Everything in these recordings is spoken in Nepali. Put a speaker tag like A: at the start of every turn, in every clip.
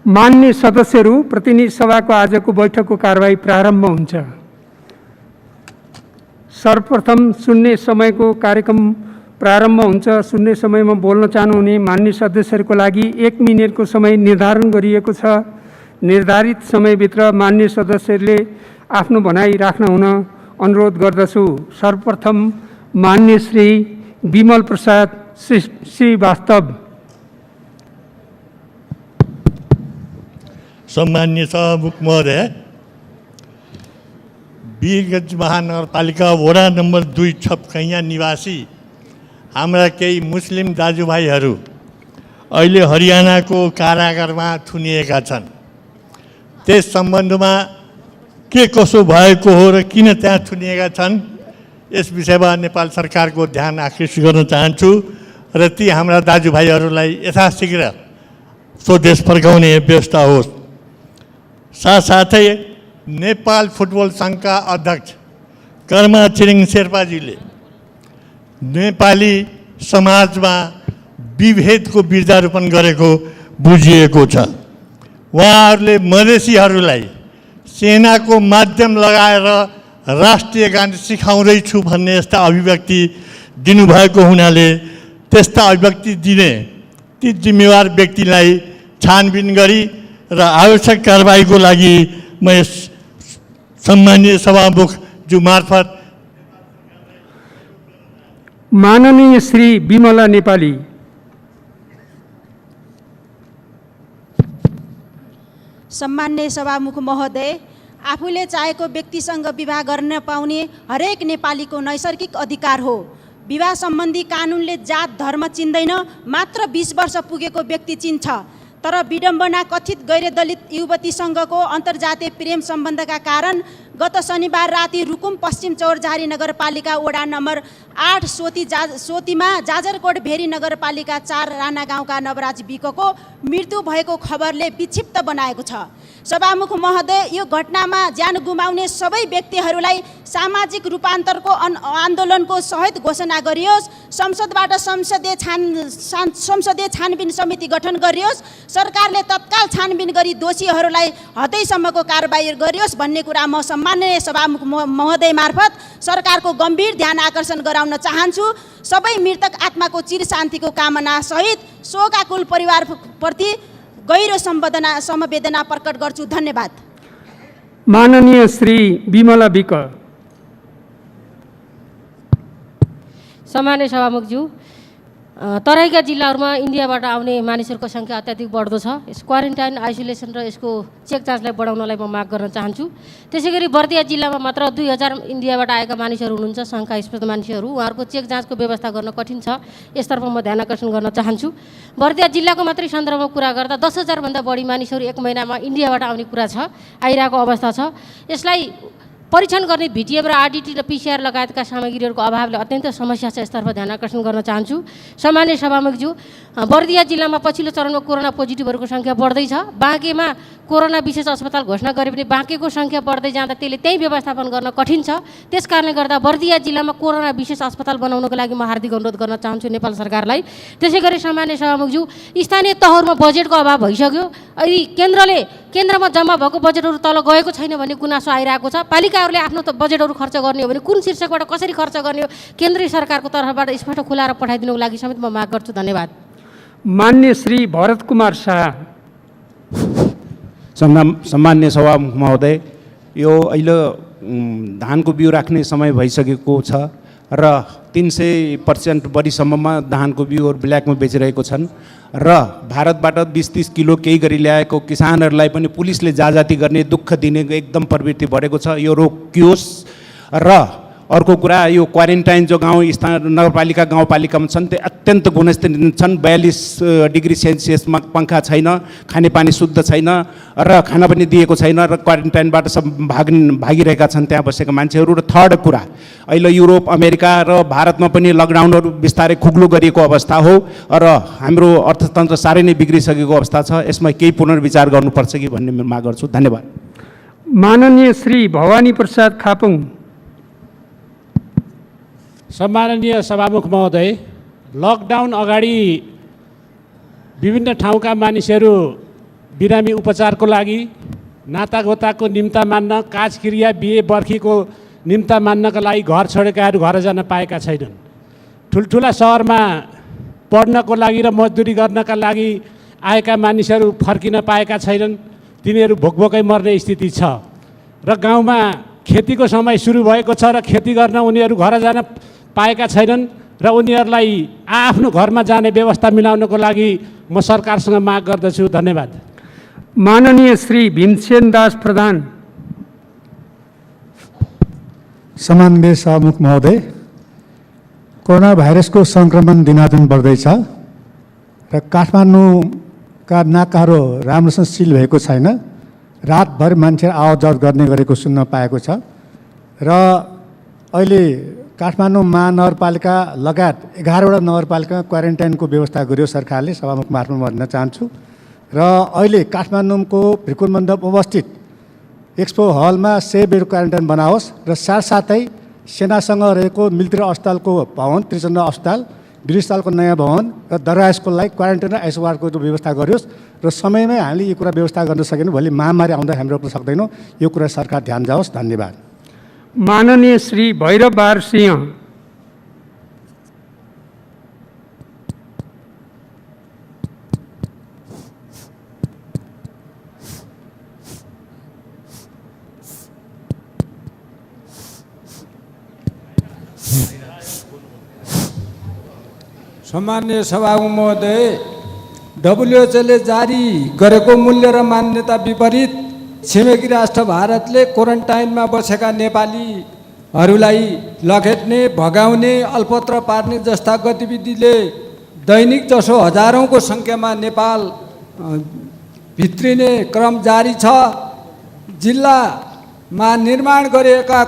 A: मान्य सदस्यहरू, प्रतिनिधि सभाको आजको बैठकको कारबाही प्रारम्भ हुन्छ। सर्वप्रथम शून्य समयको कार्यक्रम प्रारम्भ हुन्छ। शून्य समयमा बोल्न चाहनुहुने मान्य सदस्यहरूको लागि 1 मिनेटको समय निर्धारण गरिएको छ। निर्धारित समयभित्र मान्य सदस्यहरूले आफ्नो भनाइ राख्न हुन अनुरोध गर्दछु। सर्वप्रथम मान्य श्री विमल प्रसाद श्रीवास्तव।
B: सम्मान्य सभामुख महोदय, वीरगञ्ज महानगरपालिका वडा नम्बर 2 छपकैया निवासी हाम्रा केही मुस्लिम दाजुभाइहरू अहिले हरियाणाको कारागारमा थुनिएका छन्। त्यस सम्बन्धमा के कसो भएको हो र किन त्यहाँ थुनिएका छन्, यस विषयमा नेपाल सरकारको ध्यान आकृष्ट गर्न चाहन्छु र ती हाम्रा दाजुभाइहरूलाई यथाशीघ्र स्वदेश फर्काउने व्यवस्था होस्। साथसाथै नेपाल फुटबल सङ्घका अध्यक्ष कर्मा छिरिङ शेर्पाजीले नेपाली समाजमा विभेदको बिर्जारोपण गरेको बुझिएको छ। उहाँहरूले मधेसीहरूलाई सेनाको माध्यम लगाएर राष्ट्रिय गान सिकाउँदैछु भन्ने यस्ता अभिव्यक्ति दिनुभएको हुनाले त्यस्ता अभिव्यक्ति दिने ती जिम्मेवार व्यक्तिलाई छानबिन गरी र आवश्यक कारबाहीको लागि म यस सम्मानीय सभामुखज्यू मार्फत
A: माननीय श्री विमला नेपाली।
C: सम्मान्य सभामुख महोदय, आफूले चाहेको व्यक्तिसँग विवाह गर्न पाउने हरेक नेपालीको नैसर्गिक अधिकार हो। विवाह सम्बन्धी कानुनले जात धर्म चिन्दैन, मात्र 20 वर्ष पुगेको व्यक्ति चिन्छ। तर विडम्बना कथित गैर दलित युवतीसँगको अन्तर्जातीय प्रेम सम्बन्धका कारण गत शनिबार राति रुकुम पश्चिम चौरझारी नगरपालिका वडा नम्बर 8 सोतीमा जाजरकोट भेरी नगरपालिका 4 राणा गाउँका नवराज विकको मृत्यु भएको खबरले विक्षिप्त बनाएको छ। सभामुख महोदय, यो घटनामा ज्यान गुमाउने सबै व्यक्तिहरूलाई सामाजिक रूपान्तरको आन्दोलनको सहित घोषणा गरियोस्। संसदबाट संसदीय छानबिन समिति गठन गरियोस्। सरकारले तत्काल छानबिन गरी दोषीहरूलाई हदैसम्मको कारबाही गरियोस् भन्ने कुरा म सम्माननीय सभामुख महोदय मार्फत सरकारको गम्भीर ध्यान आकर्षण गराउन चाहन्छु। सबै मृतक आत्माको चिर शान्तिको कामना सहित शोकाकुल परिवारप्रति गहिरो समवेदना प्रकट गर्छु। धन्यवाद।
A: माननीय श्री विमला विक।
D: सम्मान्य सभामुखज्यू, तराईका जिल्लाहरूमा इन्डियाबाट आउने मानिसहरूको सङ्ख्या अत्याधिक बढ्दो छ। यस क्वारेन्टाइन, आइसोलेसन र यसको चेक जाँचलाई बढाउनलाई म माग गर्न चाहन्छु। त्यसै गरी बर्दिया जिल्लामा मात्र 2000 इन्डियाबाट आएका मानिसहरू हुनुहुन्छ, शङ्कास्पद मानिसहरू। उहाँहरूको चेक जाँचको व्यवस्था गर्न कठिन छ। यसतर्फ म ध्यान आकर्षण गर्न चाहन्छु। बर्दिया जिल्लाको मात्रै सन्दर्भमा कुरा गर्दा 10,000 भन्दा बढी मानिसहरू 1 महिनामा इन्डियाबाट आउने कुरा छ, आइरहेको अवस्था छ। यसलाई परीक्षण गर्ने भिटिएम र आरडिटी र पिसिआर लगायतका सामग्रीहरूको अभावले अत्यन्त समस्या छ। यसतर्फ ध्यान आकर्षण गर्न चाहन्छु। सामान्य सभामुखज्यू, बर्दिया जिल्लामा पछिल्लो चरणमा कोरोना पोजिटिभहरूको सङ्ख्या बढ्दैछ। बाँकेमा कोरोना विशेष अस्पताल घोषणा गरे पनि बाँकेको सङ्ख्या बढ्दै जाँदा त्यसले त्यही व्यवस्थापन गर्न कठिन छ। त्यस कारणले गर्दा बर्दिया जिल्लामा कोरोना विशेष अस्पताल बनाउनको लागि म हार्दिक अनुरोध गर्न चाहन्छु नेपाल सरकारलाई। त्यसै गरी सामान्य सभामुखज्यू, स्थानीय तहहरूमा बजेटको अभाव भइसक्यो। यदि केन्द्रमा जम्मा भएको बजेटहरू तल गएको छैन भन्ने गुनासो आइरहेको छ। पालिकाहरूले आफ्नो बजेटहरू खर्च गर्ने हो भने कुन शीर्षकबाट कसरी खर्च गर्ने हो, केन्द्रीय सरकारको तर्फबाट स्पष्ट खुलाएर पठाइदिनुको लागि समेत म माग गर्छु। धन्यवाद।
A: मान्य श्री भरत कुमार शाह।
E: सम्मान्य सभामुख महोदय, यो अहिले धानको बिउ राख्ने समय भइसकेको छ र 300% बढीसम्ममा धानको बिउहरू ब्ल्याकमा बेचिरहेको छन् र भारतबाट 20-30 किलो केही गरी ल्याएको किसानहरूलाई पनि पुलिसले जाजाती गर्ने, दुःख दिने एकदम प्रवृत्ति बढेको छ। यो रोकियोस्। र अर्को कुरा, यो क्वारेन्टाइन जो नगरपालिका गाउँपालिकामा छन् त्यो अत्यन्त गुणस्तरीय छन्। 42 डिग्री सेल्सियसमा पङ्खा छैन, खानेपानी शुद्ध छैन र खाना पनि दिएको छैन र क्वारेन्टाइनबाट सब भागिरहेका छन् त्यहाँ बसेका मान्छेहरू। र थर्ड कुरा, अहिले युरोप, अमेरिका र भारतमा पनि लकडाउनहरू बिस्तारै खुग्लो गरिएको अवस्था हो र हाम्रो अर्थतन्त्र साह्रै नै बिग्रिसकेको अवस्था छ। यसमा केही पुनर्विचार गर्नुपर्छ कि भन्ने माग गर्छु। धन्यवाद।
A: माननीय श्री भवानी प्रसाद खापुङ।
F: सम्माननीय सभामुख महोदय, लकडाउन अगाडि विभिन्न ठाउँका मानिसहरू बिरामी उपचारको लागि, नातागोताको निम्ता मान्न, काजक्रिया बिहे बर्खीको निम्ता मान्नका लागि घर छोडेकाहरू घर जान पाएका छैनन्। ठुल्ठुला सहरमा पढ्नको लागि र मजदुरी गर्नका लागि आएका मानिसहरू फर्किन पाएका छैनन्। तिनीहरू भोकभोकै मर्ने स्थिति छ र गाउँमा खेतीको समय सुरु भएको छ र खेती गर्न उनीहरू घर जान पाएका छैनन् र उनीहरूलाई आफ्नो घरमा जाने व्यवस्था मिलाउनको लागि म सरकारसँग माग गर्दछु। धन्यवाद।
A: माननीय श्री भीमसेन दास प्रधान।
G: सम्माननीय सभामुख महोदय, कोरोना भाइरसको सङ्क्रमण दिनादिन बढ्दैछ र काठमाडौँका नाकाहरू राम्रोसँग सिल भएको छैन। रातभर मान्छे आवत गर्ने गरेको सुन्न पाएको छ र अहिले काठमाडौँ महानगरपालिका लगायत 11वटा नगरपालिकामा क्वारेन्टाइनको व्यवस्था गर्यो सरकारले। सभामुख मार्फत भन्न चाहन्छु र अहिले काठमाडौँको भ्रिकुल मण्डप अवस्थित एक्सपो हलमा 100 बेड क्वारेन्टाइन बनाओस् र साथसाथै सेनासँग रहेको मिलिट्री अस्पतालको भवन, त्रिचन्द्र अस्पताल, वीर अस्पतालको नयाँ भवन र दरगाह स्कुललाई क्वारेन्टाइन र आइसोलेसनको व्यवस्था गरियोस् र समयमै हामीले यो कुरा व्यवस्था गर्न सकेनौँ भोलि महामारी आउँदा हामी रोक्न सक्दैनौँ। यो कुरा सरकार ध्यान जाओस्। धन्यवाद।
A: माननीय श्री भैरव बहादुर सिंह।
H: सम्माननीय सभामुख महोदय, डब्ल्युएचओले जारी गरेको मूल्य र मान्यता विपरीत छिमेकी राष्ट्र भारतले क्वारेन्टाइनमा बसेका नेपालीहरूलाई लखेट्ने, भगाउने, अल्पत्र पार्ने जस्ता गतिविधिले दैनिक जसो हजारौँको सङ्ख्यामा नेपाल भित्रिने क्रम जारी छ। जिल्लामा निर्माण गरिएका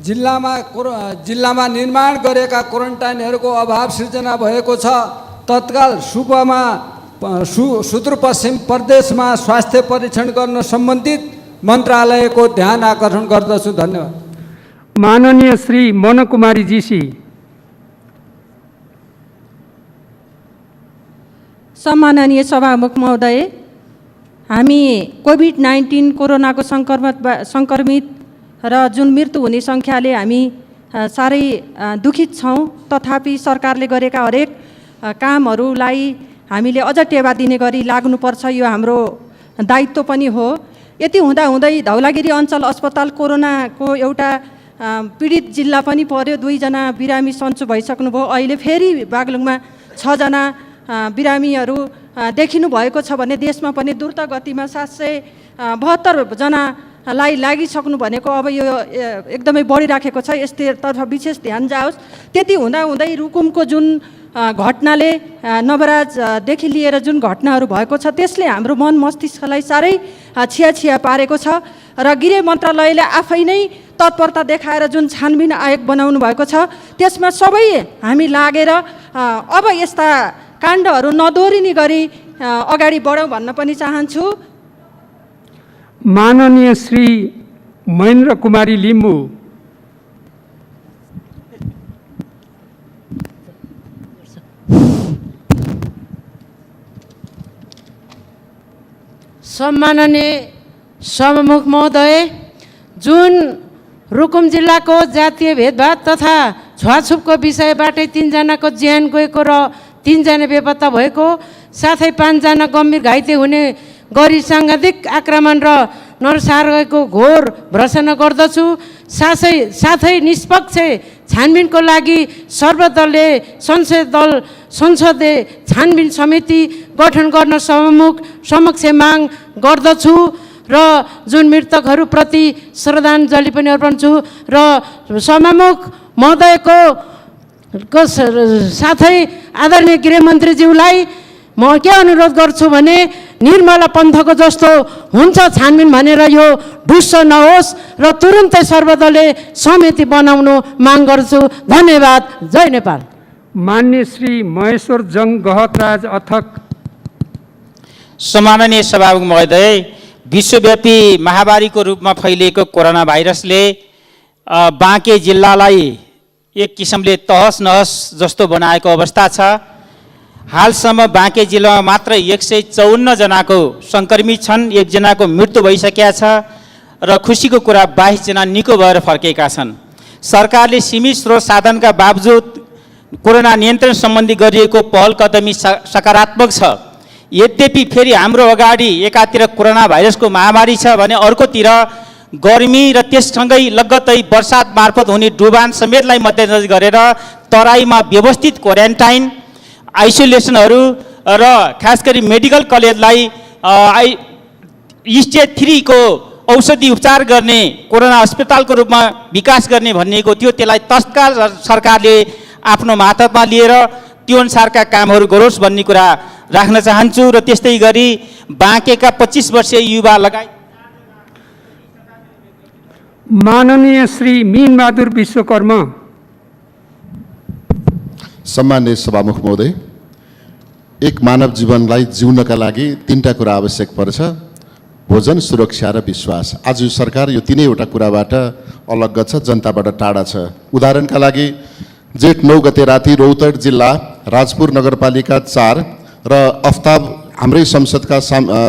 H: जिल्लामा निर्माण गरेका क्वारेन्टाइनहरूको अभाव सृजना भएको छ। तत्काल सुदूरपश्चिम प्रदेशमा स्वास्थ्य परीक्षण गर्न सम्बन्धित मन्त्रालयको ध्यान आकर्षण गर्दछु। धन्यवाद।
A: माननीय श्री मनकुमारी जीसी।
I: सम्माननीय सभामुख महोदय, हामी कोभिड-19 कोरोनाको सङ्क्रमित र जुन मृत्यु हुने सङ्ख्याले हामी साह्रै दुखित छौँ। तथापि सरकारले गरेका हरेक कामहरूलाई हामीले अझ टेवा दिने गरी लाग्नुपर्छ। यो हाम्रो दायित्व पनि हो। यति हुँदाहुँदै धौलागिरी अञ्चल अस्पताल कोरोनाको एउटा पीडित जिल्ला पनि पर्यो। 2 जना बिरामी सन्चो भइसक्नुभयो। अहिले फेरि बागलुङमा 6 जना बिरामीहरू देखिनु भएको छ भने देशमा पनि द्रुत गतिमा 772 जनालाई लागिसक्नु भनेको अब यो एकदमै बढिराखेको छ। यसतर्फ विशेष ध्यान जाओस्। त्यति हुँदाहुँदै रुकुमको जुन घटनाले नवराजदेखि लिएर जुन घटनाहरू भएको छ त्यसले हाम्रो मन मस्तिष्कलाई साह्रै छिया पारेको छ र गृह मन्त्रालयले आफै नै तत्परता देखाएर जुन छानबिन आयोग बनाउनु भएको छ त्यसमा सबै हामी लागेर अब यस्ता काण्डहरू नदोहोरिने गरी अगाडि बढौँ भन्न पनि चाहन्छु।
A: माननीय श्री महेन्द्र कुमारी लिम्बू।
J: सम्माननीय सभामुख महोदय, जुन रुकुम जिल्लाको जातीय भेदभाव तथा छुवाछुपको विषयबाटै 3 जनाको ज्यान गएको र 3 जना बेपत्ता भएको, साथै 5 जना गम्भीर घाइते हुने गरी साङ्घातिक आक्रमण र नरसंहारको घोर भर्त्सना गर्दछु। साथै निष्पक्ष छानबिनको लागि सर्वदलीय संसदीय छानबिन समिति गठन गर्न सभामुख समक्ष माग गर्दछु र जुन मृतकहरूप्रति श्रद्धाञ्जली पनि अर्पण छु र सभामुख महोदयको साथै आदरणीय गृहमन्त्रीज्यूलाई म के अनुरोध गर्छु भने निर्मला पन्थको जस्तो हुन्छ छानबिन भनेर यो ढुस्स नहोस् र तुरुन्तै सर्वदलीय समिति बनाउनु माग गर्छु। धन्यवाद। जय नेपाल।
A: मान्य श्री महेश्वर जङ गहतराज अथक।
K: सम्माननीय सभामुख महोदय, विश्वव्यापी महामारीको रूपमा फैलिएको कोरोना भाइरसले बाँके जिल्लालाई एक किसिमले तहस नहस जस्तो बनाएको अवस्था छ। हालसम्म बाँके जिल्लामा मात्र 154 जनाको सङ्क्रमित छन्, 1 जनाको मृत्यु भइसकेका छ र खुसीको कुरा 22 जना निको भएर फर्केका छन्। सरकारले सीमित स्रोत साधनका बावजुद कोरोना नियन्त्रण सम्बन्धी गरिएको पहल कदमी सकारात्मक छ। यद्यपि फेरि हाम्रो अगाडि एकातिर कोरोना भाइरसको महामारी छ भने अर्कोतिर गर्मी र त्यससँगै लगत्तै वर्षात मार्फत हुने डुबान समेतलाई मध्यनजर गरेर तराईमा व्यवस्थित क्वारेन्टाइन आइसोलेसनहरू र खास गरी मेडिकल कलेजलाई स्टेज 3 को औषधि उपचार गर्ने कोरोना अस्पतालको रूपमा विकास गर्ने भनिएको थियो। त्यसलाई तत्काल सरकारले आफ्नो मातहतमा लिएर त्यो अनुसारका कामहरू गरोस् भन्ने कुरा राख्न चाहन्छु। र त्यस्तै गरी बाँकेका 25 वर्षीय युवा लगायत
A: माननीय श्री मीनबहादुर विश्वकर्म।
L: सम्माननीय सभामुख महोदय, एक मानव जीवनलाई जिउनका लागि 3टा कुरा आवश्यक पर्छ: भोजन, सुरक्षा र विश्वास। आज यो सरकार यो 3वटा कुराबाट अलग्ग छ, जनताबाट टाढा छ। उदाहरणका लागि जेठ 9 गते राति रौतहट जिल्ला राजपुर नगरपालिका 4 र अफ्ताब, हाम्रै संसदका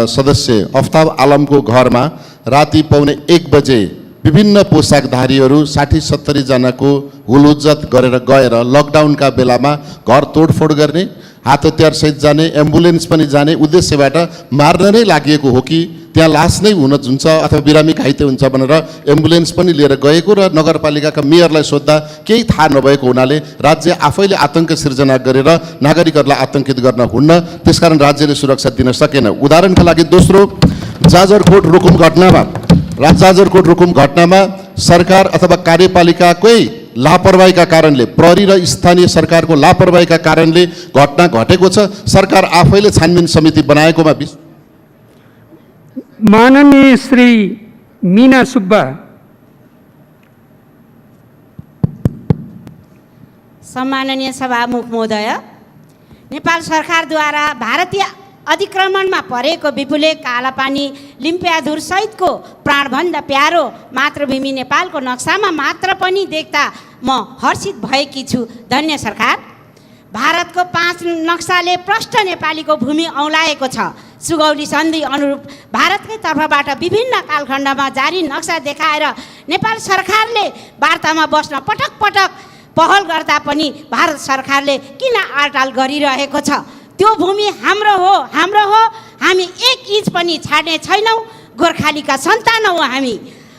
L: सदस्य अफ्ताब आलमको घरमा राति 1:15 बजे विभिन्न पोसाकधारीहरू 60-70 जनाको हुलुज्जत गरेर गएर लकडाउनका बेलामा घर तोडफोड गर्ने, हात हतियारसहित जाने, एम्बुलेन्स पनि जाने उद्देश्यबाट मार्न नै लागि हो कि त्यहाँ लास नै हुन हुन्छ अथवा बिरामी घाइते हुन्छ भनेर एम्बुलेन्स पनि लिएर गएको र नगरपालिकाका मेयरलाई सोद्धा केही थाहा नभएको हुनाले राज्य आफैले आतंक सिर्जना गरेर नागरिकहरूलाई आतंकित गर्न हुन्न, त्यसकारण राज्यले सुरक्षा दिन सकेन। उदाहरणका लागि दोस्रो, जाजरकोट रुकुम घटनामा सरकार अथवा कार्यपालिकाकै लापरवाहीका कारणले, प्रहरी र स्थानीय सरकारको लापरवाहीका कारणले घटना घटेको छ। सरकार आफैले छानबिन समिति बनाएकोमा
A: माननीय श्री मीना सुब्बा।
M: सम्माननीय सभामुख महोदय, नेपाल सरकारद्वारा भारतीय अधिक्रमणमा परेको विपुले कालापानी लिम्पियाधुर सहितको प्राणभन्दा प्यारो मातृभूमि नेपालको नक्सामा मात्र पनि देख्दा म हर्षित भएकी छु। धन्य सरकार। भारतको 5 नक्साले प्रष्ट नेपालीको भूमि औँलाएको छ। सुगौली सन्धि अनुरूप भारतकै तर्फबाट विभिन्न कालखण्डमा जारी नक्सा देखाएर नेपाल सरकारले वार्तामा बस्न पटक पटक पहल गर्दा पनि भारत सरकारले किन आलटाल गरिरहेको छ? त्यो भूमि हाम्रो हो, हामी 1 इन्च पनि छाड्ने छैनौँ। गोर्खालीका सन्तान हो हामी।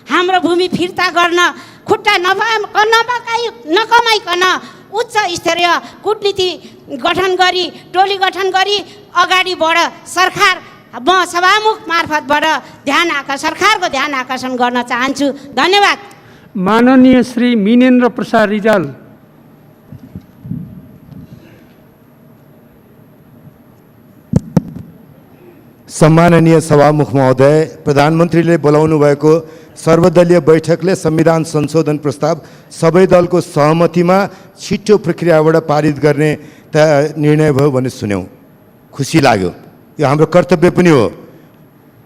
M: हाम्रो भूमि फिर्ता गर्न खुट्टा नकमाइकन उच्च स्तरीय कूटनीति गठन गरी, टोली गठन गरी अगाडि बढ सरकार। म सभामुख मार्फतबाट सरकारको ध्यान आकर्षण गर्न चाहन्छु। धन्यवाद।
A: माननीय श्री मिनेन्द्र प्रसाद रिजाल।
N: सम्माननीय सभामुख महोदय, प्रधानमन्त्रीले बोलाउनु भएको सर्वदलीय बैठकले संविधान संशोधन प्रस्ताव सबै दलको सहमतिमा छिटो प्रक्रियाबाट पारित गर्ने निर्णय भयो भन्ने सुन्यौँ। खुसी लाग्यो। यो हाम्रो कर्तव्य पनि हो।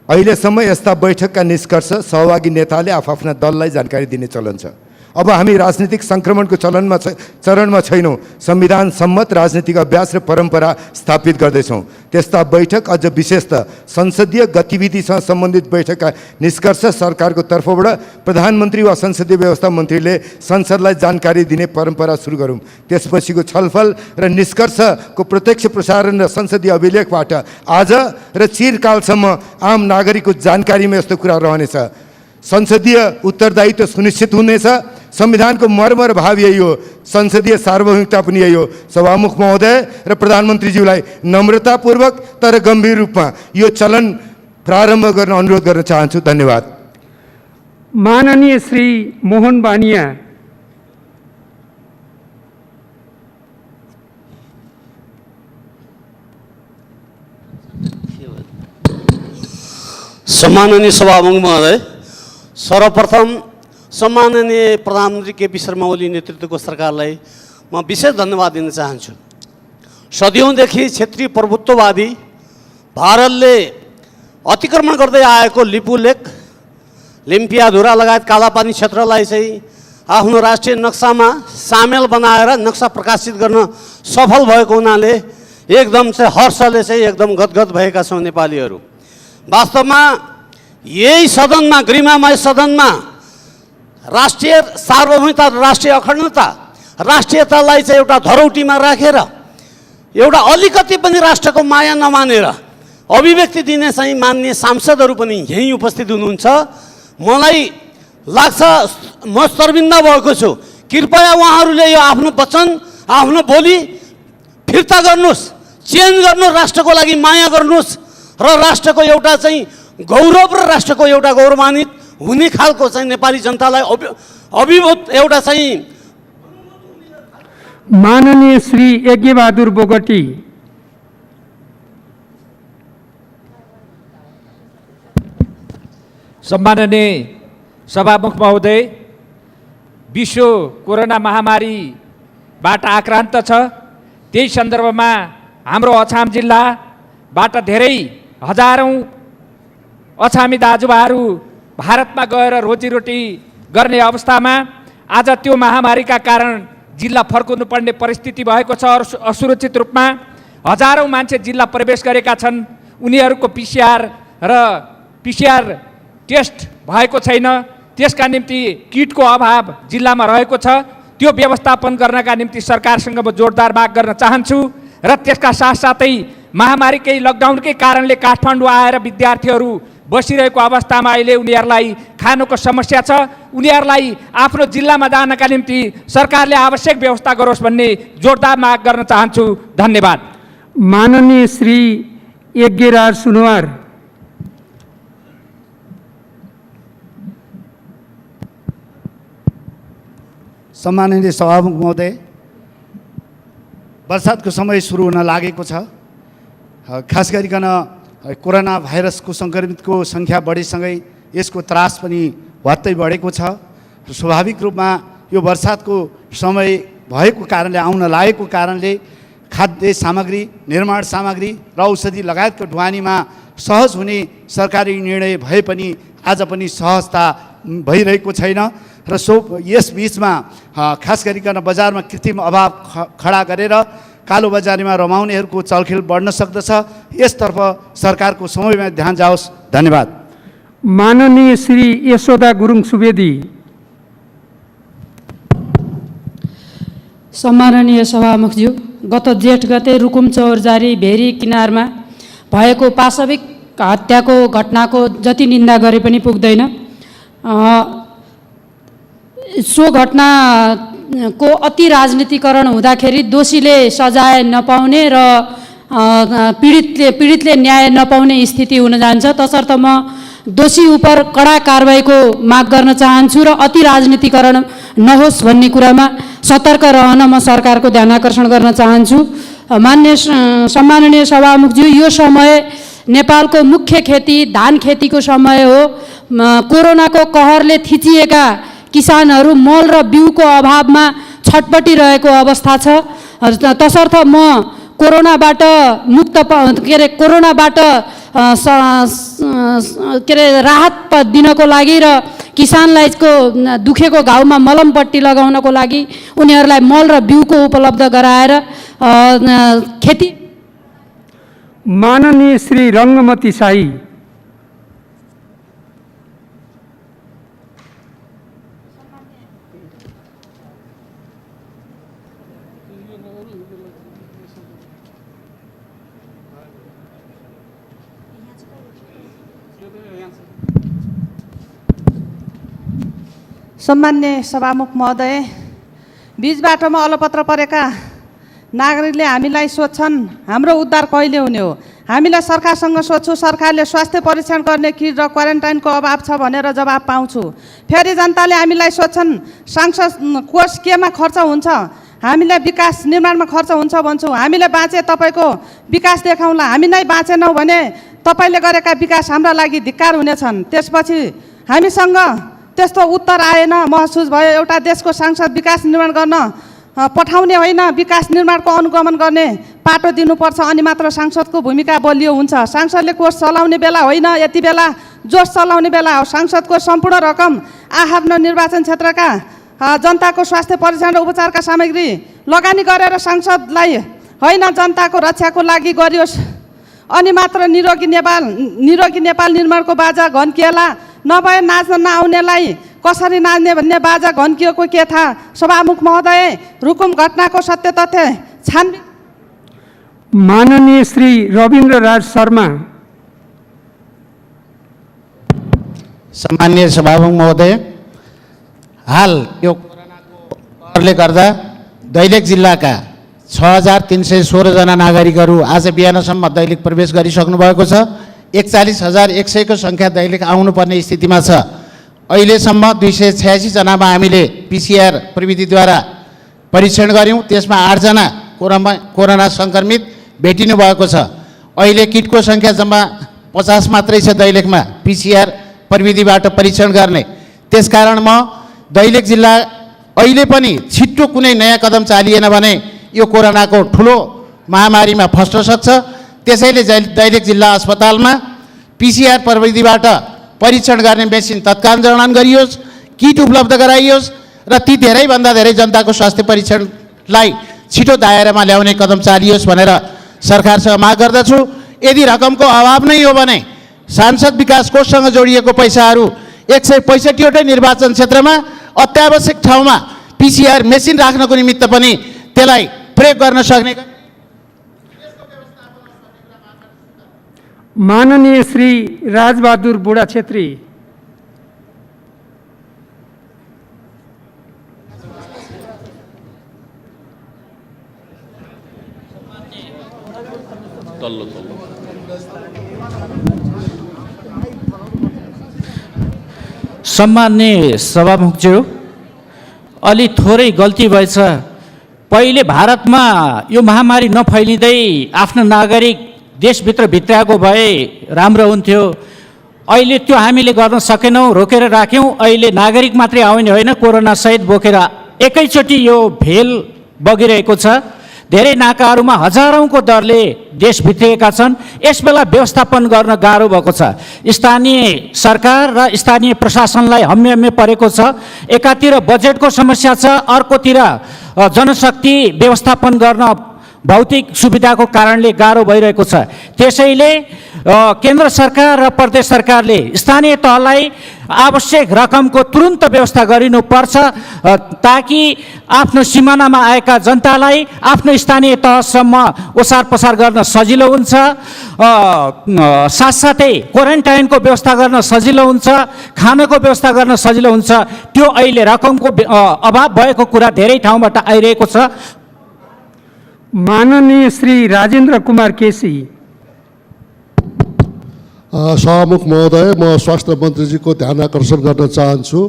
N: अहिलेसम्म यस्ता बैठकका निष्कर्ष सहभागी नेताले आफ्ना दललाई जानकारी दिने चलन छ। अब हामी राजनीतिक सङ्क्रमणको चरणमा छैनौँ। संविधान सम्मत राजनीतिक अभ्यास र परम्परा स्थापित गर्दैछौँ। त्यस्ता बैठक, अझ विशेषतः संसदीय गतिविधिसँग सम्बन्धित बैठकका निष्कर्ष सरकारको तर्फबाट प्रधानमन्त्री वा संसदीय व्यवस्था मन्त्रीले संसदलाई जानकारी दिने परम्परा सुरु गरौँ। त्यसपछिको छलफल र निष्कर्षको प्रत्यक्ष प्रसारण र संसदीय अभिलेखबाट आज र चिरकालसम्म आम नागरिकको जानकारीमा यस्तो कुरा रहनेछ। संसदीय उत्तरदायित्व सुनिश्चित हुनेछ। संविधानको मर्म र भाव यही हो। संसदीय सार्वभौमिकता पनि यही हो। सभामुख महोदय र प्रधानमन्त्रीज्यूलाई नम्रतापूर्वक तर गम्भीर रूपमा यो चलन प्रारम्भ गर्न अनुरोध गर्न चाहन्छु। धन्यवाद।
A: माननीय श्री मोहन बानिया।
O: सम्माननीय सभामुख महोदय, सर्वप्रथम सम्माननीय प्रधानमन्त्री केपी शर्मा ओली नेतृत्वको सरकारलाई म विशेष धन्यवाद दिन चाहन्छु। सदियौँदेखि क्षेत्रीय प्रभुत्ववादी भारतले अतिक्रमण गर्दै आएको लिपुलेक, लिम्पियाधुरा लगायत कालापानी क्षेत्रलाई चाहिँ आफ्नो राष्ट्रिय नक्सामा सामेल बनाएर नक्सा प्रकाशित गर्न सफल भएको हुनाले एकदम चाहिँ हर्षले चाहिँ एकदम गदगद भएका छौँ नेपालीहरू। वास्तवमा यही सदनमा, गरिमामय सदनमा राष्ट्रिय सार्वभौमिकता, राष्ट्रिय अखण्डता, राष्ट्रियतालाई चाहिँ एउटा धरौटीमा राखेर एउटा अलिकति पनि राष्ट्रको माया नमानेर अभिव्यक्ति दिने चाहिँ मान्य सांसदहरू पनि यहीँ उपस्थित हुनुहुन्छ। मलाई लाग्छ म शर्मिन्दा भएको छु। कृपया उहाँहरूले यो आफ्नो वचन, आफ्नो बोली फिर्ता गर्नुहोस्, चेन्ज गर्नुहोस्, राष्ट्रको लागि माया गर्नुहोस् र राष्ट्रको एउटा चाहिँ गौरव र राष्ट्रको एउटा गौरवान्वित हुने खालको चाहिँ नेपाली जनतालाई अभिभूत एउटा चाहिँ
A: माननीय श्री यज्ञबहादुर बोगटी।
P: सम्माननीय सभामुख महोदय, विश्व कोरोना महामारीबाट आक्रान्त छ। त्यही सन्दर्भमा हाम्रो अछाम जिल्लाबाट धेरै हजारौँ अछामी दाजुभाइहरू भारतमा गएर रोजीरोटी गर्ने अवस्थामा आज त्यो महामारीका कारण जिल्ला फर्कनु पर्ने परिस्थिति भएको छ। असुरक्षित रूपमा हजारौँ मान्छे जिल्ला प्रवेश गरेका छन्। उनीहरूको पिसिआर टेस्ट भएको छैन। त्यसका निम्ति किटको अभाव जिल्लामा रहेको छ। त्यो व्यवस्थापन गर्नका निम्ति सरकारसँग म जोरदार माग गर्न चाहन्छु। र त्यसका साथसाथै महामारीकै लकडाउनकै कारणले काठमाडौँ आएर विद्यार्थीहरू बसिरहेको अवस्थामा अहिले उनीहरूलाई खानुको समस्या छ। उनीहरूलाई आफ्नो जिल्लामा जानका निम्ति सरकारले आवश्यक व्यवस्था गरोस् भन्ने जोरदार माग गर्न चाहन्छु। धन्यवाद।
A: माननीय श्री यज्ञराज सुनवार।
Q: सम्माननीय सभामुख महोदय, बर्सातको समय सुरु हुन लागेको छ। खास गरिकन कोरोना भाइरसको सङ्क्रमितको सङ्ख्या बढेसँगै यसको त्रास पनि भत्तै बढेको छ। स्वाभाविक रूपमा यो बर्सातको समय भएको कारणले, आउन लागेको कारणले खाद्य सामग्री, निर्माण सामग्री र औषधि लगायतको ढुवानीमा सहज हुने सरकारी निर्णय भए पनि आज पनि सहजता भइरहेको छैन। र यस बिचमा खास गरिकन बजारमा कृत्रिम अभाव खडा गरेर कालो बजारीमा रमाउनेहरूको चलखेल बढ्न सक्दछ। यसतर्फ सरकारको समयमा ध्यान जाओस्। धन्यवाद।
A: माननीय श्री यशोदा गुरुङ सुवेदी।
R: सम्माननीय सभामुखज्यू, गत जेठ गते रुकुम चौरजारी भेरी किनारमा भएको पाशविक हत्याको घटनाको जति निन्दा गरे पनि पुग्दैन। सो घटनाको अति राजनीतिकरण हुँदाखेरि दोषीले सजाय नपाउने र पीडितले न्याय नपाउने स्थिति हुन जान्छ। तसर्थ म दोषी उप कडा कारबाहीको माग गर्न चाहन्छु र अति राजनीतिकरण नहोस् भन्ने कुरामा सतर्क रहन म सरकारको ध्यान आकर्षण गर्न चाहन्छु। सम्माननीय सभामुखज्यू, यो समय नेपालको मुख्य खेती धान खेतीको समय हो। कोरोनाको कहरले थिचिएका किसानहरू मल र बिउको अभावमा छटपटिरहेको अवस्था छ। तसर्थ म कोरोनाबाट मुक्त कोरोनाबाट राहत दिनको लागि र किसानलाई दुखेको घाउमा मलमपट्टी लगाउनको लागि उनीहरूलाई मल र बिउको उपलब्ध गराएर खेती।
A: माननीय श्री रङ्गमती साई।
S: सम्मान्य सभामुख महोदय, बीच बाटोमा अलपत्र परेका नागरिकले हामीलाई सोध्छन् हाम्रो उद्धार कहिले हुने हो। हामीलाई सरकारसँग सोध्छु, सरकारले स्वास्थ्य परीक्षण गर्ने किट र क्वारेन्टाइनको अभाव छ भनेर जवाब पाउँछु। फेरि जनताले हामीलाई सोध्छन् सांसद कोष केमा खर्च हुन्छ, हामीलाई विकास निर्माणमा खर्च हुन्छ भन्छौँ। हामीलाई बाँचे तपाईँको विकास देखाउँला, हामी नै बाँचेनौँ भने तपाईँले गरेका विकास हाम्रा लागि धिक्कार हुनेछन्। त्यसपछि हामीसँग त्यस्तो उत्तर आएन, महसुस भयो एउटा देशको सांसद विकास निर्माण गर्न पठाउने होइन, विकास निर्माणको अनुगमन गर्ने पाटो दिनुपर्छ, अनि मात्र सांसदको भूमिका बलियो हुन्छ। सांसदले कोष चलाउने बेला होइन, यति बेला जोस चलाउने बेला हो। सांसदको सम्पूर्ण रकम आफ्नो निर्वाचन क्षेत्रका जनताको स्वास्थ्य परीक्षण र उपचारका सामग्री लगानी गरेर सांसदलाई होइन जनताको रक्षाको लागि गरियोस्। अनि मात्र निरोगी नेपाल निर्माणको बाजा घन्किएला। नभए नाच्न नआउनेलाई कसरी नाच्ने भन्ने बाजा घन्किएको के थाहा। सभामुख महोदय, रुकुम घटनाको सत्य तथ्य छानबिन।
A: माननीय श्री रविन्द्र राज शर्मा।
T: सम्माननीय सभामुख महोदय, हाल यो कोरोनाको कहरले गर्दा दैलेख जिल्लाका 6,316 जना नागरिकहरू आज बिहानसम्म दैलेख प्रवेश गरिसक्नु भएको छ। 41,100 को सङ्ख्या दैलेख आउनुपर्ने स्थितिमा छ। अहिलेसम्म 286 जनामा हामीले PCR प्रविधिद्वारा परीक्षण गऱ्यौँ। त्यसमा 8 जना कोरोना सङ्क्रमित भेटिनु भएको छ। अहिले किटको सङ्ख्या जम्मा 50 मात्रै छ दैलेखमा PCR प्रविधिबाट परीक्षण गर्ने। त्यसकारण म दैलेख जिल्ला अहिले पनि छिट्टो कुनै नयाँ कदम चालिएन भने यो कोरोनाको ठुलो महामारीमा फस्न सक्छ। त्यसैले दैलेख जिल्ला अस्पतालमा PCR प्रविधिबाट परीक्षण गर्ने मेसिन तत्काल जडान गरियोस्, किट उपलब्ध गराइयोस् र ती धेरैभन्दा धेरै जनताको स्वास्थ्य परीक्षणलाई छिटो दायरामा ल्याउने कदम चालियोस् भनेर सरकारसँग माग गर्दछु। यदि रकमको अभाव नै हो भने सांसद विकास कोषसँग जोडिएको पैसाहरू 165वटै निर्वाचन क्षेत्रमा अत्यावश्यक ठाउँमा PCR मेसिन राख्नको निमित्त पनि त्यसलाई प्रयोग गर्न सक्ने।
A: माननीय श्री राजबहादुर बुढा छेत्री।
U: सम्माननीय सभामुखज्यू, अलि थोरै गल्ती भएछ। पहिले भारतमा यो महामारी नफैलिँदै आफ्नो नागरिक देशभित्र भित्राएको भए राम्रो हुन्थ्यो। अहिले त्यो हामीले गर्न सकेनौँ, रोकेर राख्यौँ। अहिले नागरिक मात्रै आउने होइन, कोरोना सहित बोकेर एकैचोटि यो भेल बगिरहेको छ। धेरै नाकाहरूमा हजारौँको दरले देश भित्रिएका छन्। यसबेला व्यवस्थापन गर्न गाह्रो भएको छ। स्थानीय सरकार र स्थानीय प्रशासनलाई हम्मे परेको छ। एकातिर बजेटको समस्या छ, अर्कोतिर जनशक्ति व्यवस्थापन गर्न भौतिक सुविधाको कारणले गाह्रो भइरहेको छ। त्यसैले केन्द्र सरकार र प्रदेश सरकारले स्थानीय तहलाई आवश्यक रकमको तुरुन्त व्यवस्था गरिनुपर्छ ताकि आफ्नो सिमानामा आएका जनतालाई आफ्नो स्थानीय तहसम्म ओसार पसार गर्न सजिलो हुन्छ। साथसाथै क्वारेन्टाइनको व्यवस्था गर्न सजिलो हुन्छ, खानको व्यवस्था गर्न सजिलो हुन्छ। त्यो अहिले रकमको अभाव भएको कुरा धेरै ठाउँबाट आइरहेको छ।
A: माननीय श्री राजेन्द्र कुमार केसी।
V: सभामुख महोदय, म स्वास्थ्य मन्त्रीजीको ध्यान आकर्षण गर्न चाहन्छु।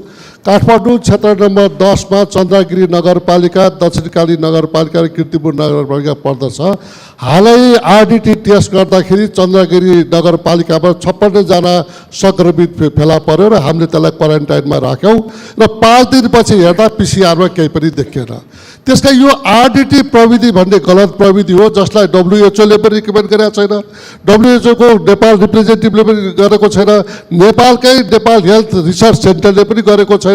V: काठमाडौँ क्षेत्र नम्बर 10 मा चन्द्रगिरी नगरपालिका, दक्षिणकाली नगरपालिका र कीर्तिपुर नगरपालिका पर्दछ। हालै RDT टेस्ट गर्दाखेरि चन्द्रगिरी नगरपालिकामा 56 जना सङ्क्रमित फेला पर्यो र हामीले त्यसलाई क्वारेन्टाइनमा राख्यौँ र 5 दिनपछि हेर्दा PCR मा केही पनि देखिएन। त्यसका यो RDT प्रविधि भन्ने गलत प्रविधि हो, जसलाई WHO ले पनि रिकमेन्ड गरेका छैन, WHO को नेपाल रिप्रेजेन्टेटिभले पनि गरेको छैन, नेपाल हेल्थ रिसर्च सेन्टरले पनि गरेको छैन।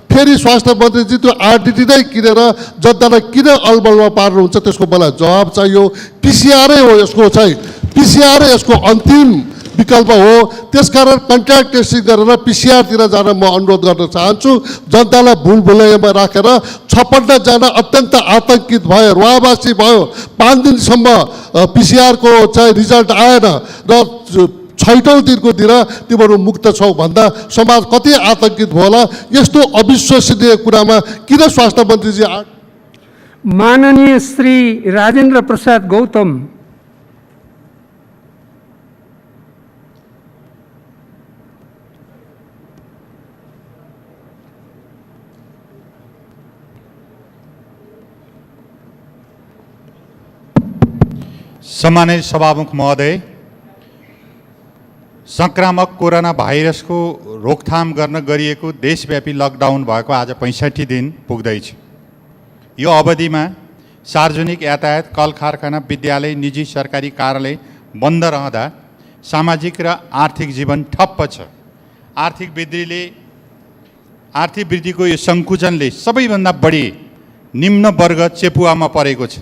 V: फेरि स्वास्थ्य मन्त्रीजी त्यो RDT नै किनेर जनतालाई किन अलबलमा पार्नुहुन्छ, त्यसको मलाई जवाब चाहियो। PCR हो यसको चाहिँ, PCR यसको अन्तिम विकल्प हो। त्यसकारण कन्ट्याक्ट टेस्टिङ गरेर PCR तिर जान म अनुरोध गर्न चाहन्छु। जनतालाई भुलभुलैयामा राखेर 56 जना अत्यन्त आतंकित भयो, रुवाबासी भयो। 5 दिनसम्म PCR को चाहिँ रिजल्ट आएन र 6औं दिनको दिन तिमीहरू मुक्त छौ भन्दा समाज कति आतंकित भयो होला। यस्तो अविश्वसनीय कुरामा किन स्वास्थ्य मन्त्रीजी।
A: माननीय श्री राजेन्द्र प्रसाद गौतम।
W: सम्मानित सभामुख महोदय, संक्रामक कोरोना भाइरसको रोकथाम गर्न गरिएको देशव्यापी लकडाउन भएको आज 65 दिन पुग्दैछ। यो अवधिमा सार्वजनिक यातायात, कल कारखाना, विद्यालय, निजी सरकारी कार्यालय बन्द रहँदा सामाजिक र आर्थिक जीवन ठप्प छ। आर्थिक वृद्धिको यो सङ्कुचनले सबैभन्दा बढी निम्न वर्ग चेपुवामा परेको छ।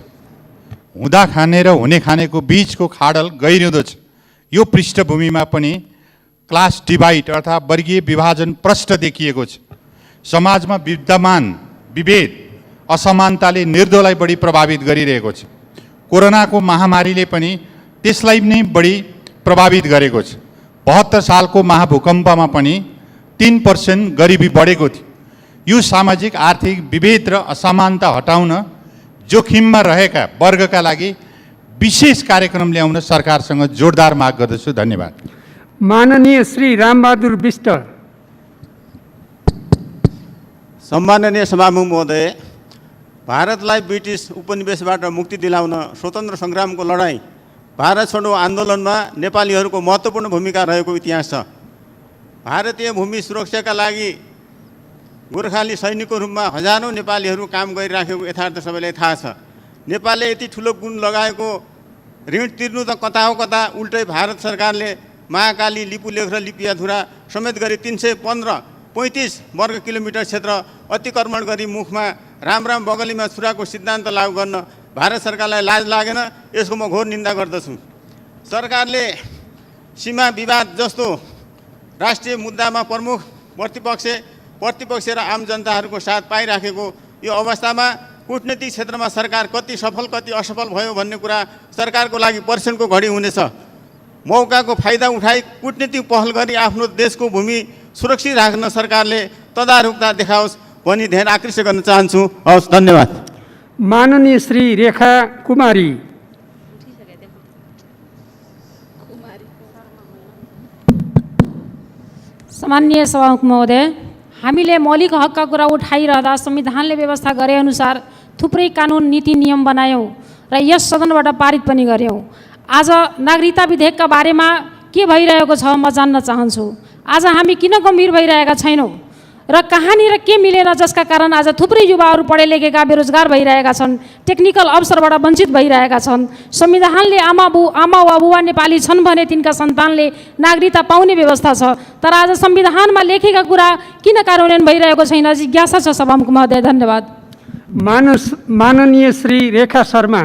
W: हुँदा खाने र हुने खानेको बिचको खाडल गहिरिँदो छ। यो पृष्ठभूमिमा पनि क्लास डिभाइड अर्थात् वर्गीय विभाजन प्रष्ट देखिएको छ। समाजमा विद्यमान विभेद असमानताले निर्धोलाई बढी प्रभावित गरिरहेको छ। कोरोनाको महामारीले पनि त्यसलाई नै बढी प्रभावित गरेको छ। 72 सालको महाभूकम्पमा पनि 3% गरिबी बढेको थियो। यो सामाजिक आर्थिक विभेद र असमानता हटाउन जोखिममा रहेका वर्गका लागि विशेष कार्यक्रम ल्याउन सरकारसँग जोरदार माग गर्दछु। धन्यवाद।
A: माननीय श्री रामबहादुर विष्ट।
B: सम्माननीय सभामुख महोदय, भारतलाई ब्रिटिस उपनिवेशबाट मुक्ति दिलाउन स्वतन्त्र सङ्ग्रामको लडाईँ भारत छोडो आन्दोलनमा नेपालीहरूको महत्त्वपूर्ण भूमिका रहेको इतिहास छ। भारतीय भूमि सुरक्षाका लागि गोर्खाली सैनिकको रूपमा हजारौँ नेपालीहरू काम गरिराखेको यथार्थ सबैलाई थाहा छ। नेपालले यति ठुलो गुण लगाएको ऋण तिर्नु त कता हो कता, उल्टै भारत सरकारले महाकाली, लिपुलेख र लिपियाधुरा समेत गरी 335 वर्ग किलोमिटर क्षेत्र अतिक्रमण गरी मुखमा राम बगलीमा छुराको सिद्धान्त लागू गर्न भारत सरकारलाई लाज लागेन। यसको म घोर निन्दा गर्दछु। सरकारले सीमा विवाद जस्तो राष्ट्रिय मुद्दामा प्रमुख प्रतिपक्ष र आम जनताहरूको साथ पाइराखेको यो अवस्थामा कूटनीतिक क्षेत्रमा सरकार कति सफल कति असफल भयो भन्ने कुरा सरकारको लागि परीक्षणको घडी हुनेछ। मौकाको फाइदा उठाई कूटनीतिक पहल गरी आफ्नो देशको भूमि सुरक्षित राख्न सरकारले तदारुकता देखाओस् भनी ध्यान आकृष्ट गर्न चाहन्छु। हवस्, धन्यवाद।
A: माननीय श्री रेखा कुमारी।
R: सम्माननीय सभामुख महोदय, हामीले मौलिक हकका कुरा उठाइरहँदा संविधानले व्यवस्था गरेअनुसार थुप्रै कानुन नीति नियम बनायौँ र यस सदनबाट पारित पनि गऱ्यौँ। आज नागरिकता विधेयकका बारेमा के भइरहेको छ म जान्न चाहन्छु। आज हामी किन गम्भीर भइरहेका छैनौँ र कहाँनिर के मिलेन जसका कारण आज थुप्रै युवाहरू पढे लेखेका बेरोजगार भइरहेका छन्, टेक्निकल अवसरबाट वञ्चित भइरहेका छन्। संविधानले आमा वा बुबा नेपाली छन् भने तिनका सन्तानले नागरिकता पाउने व्यवस्था छ, तर आज संविधानमा लेखेका कुरा किन कार्यान्वयन भइरहेको छैन जिज्ञासा छ सभामुख महोदय। धन्यवाद।
A: माननीय श्री रेखा शर्मा।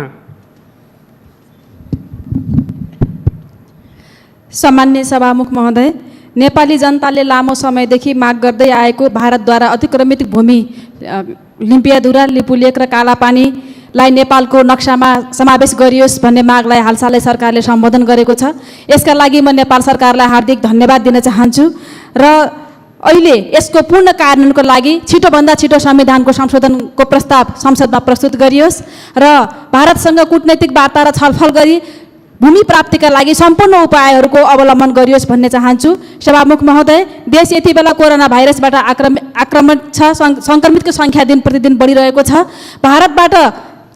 I: सम्माननीय सभामुख महोदय, नेपाली जनताले लामो समयदेखि माग गर्दै आएको भारतद्वारा अतिक्रमित भूमि लिम्पियाधुरा, लिपुलेख र कालापानीलाई नेपालको नक्सामा समावेश गरियोस् भन्ने मागलाई हालसालै सरकारले सम्बोधन गरेको छ। यसका लागि म नेपाल सरकारलाई हार्दिक धन्यवाद दिन चाहन्छु र अहिले यसको पूर्ण कार्यान्वयनको लागि छिटोभन्दा छिटो संविधानको संशोधनको प्रस्ताव संसदमा प्रस्तुत गरियोस् र भारतसँग कूटनैतिक वार्ता र छलफल गरी भूमि प्राप्तिका लागि सम्पूर्ण उपायहरूको अवलम्बन गरियोस् भन्ने चाहन्छु। सभामुख महोदय, देश यति बेला कोरोना भाइरसबाट आक्रमण छ, सङ्क्रमितको सङ्ख्या दिन प्रतिदिन बढिरहेको छ। भारतबाट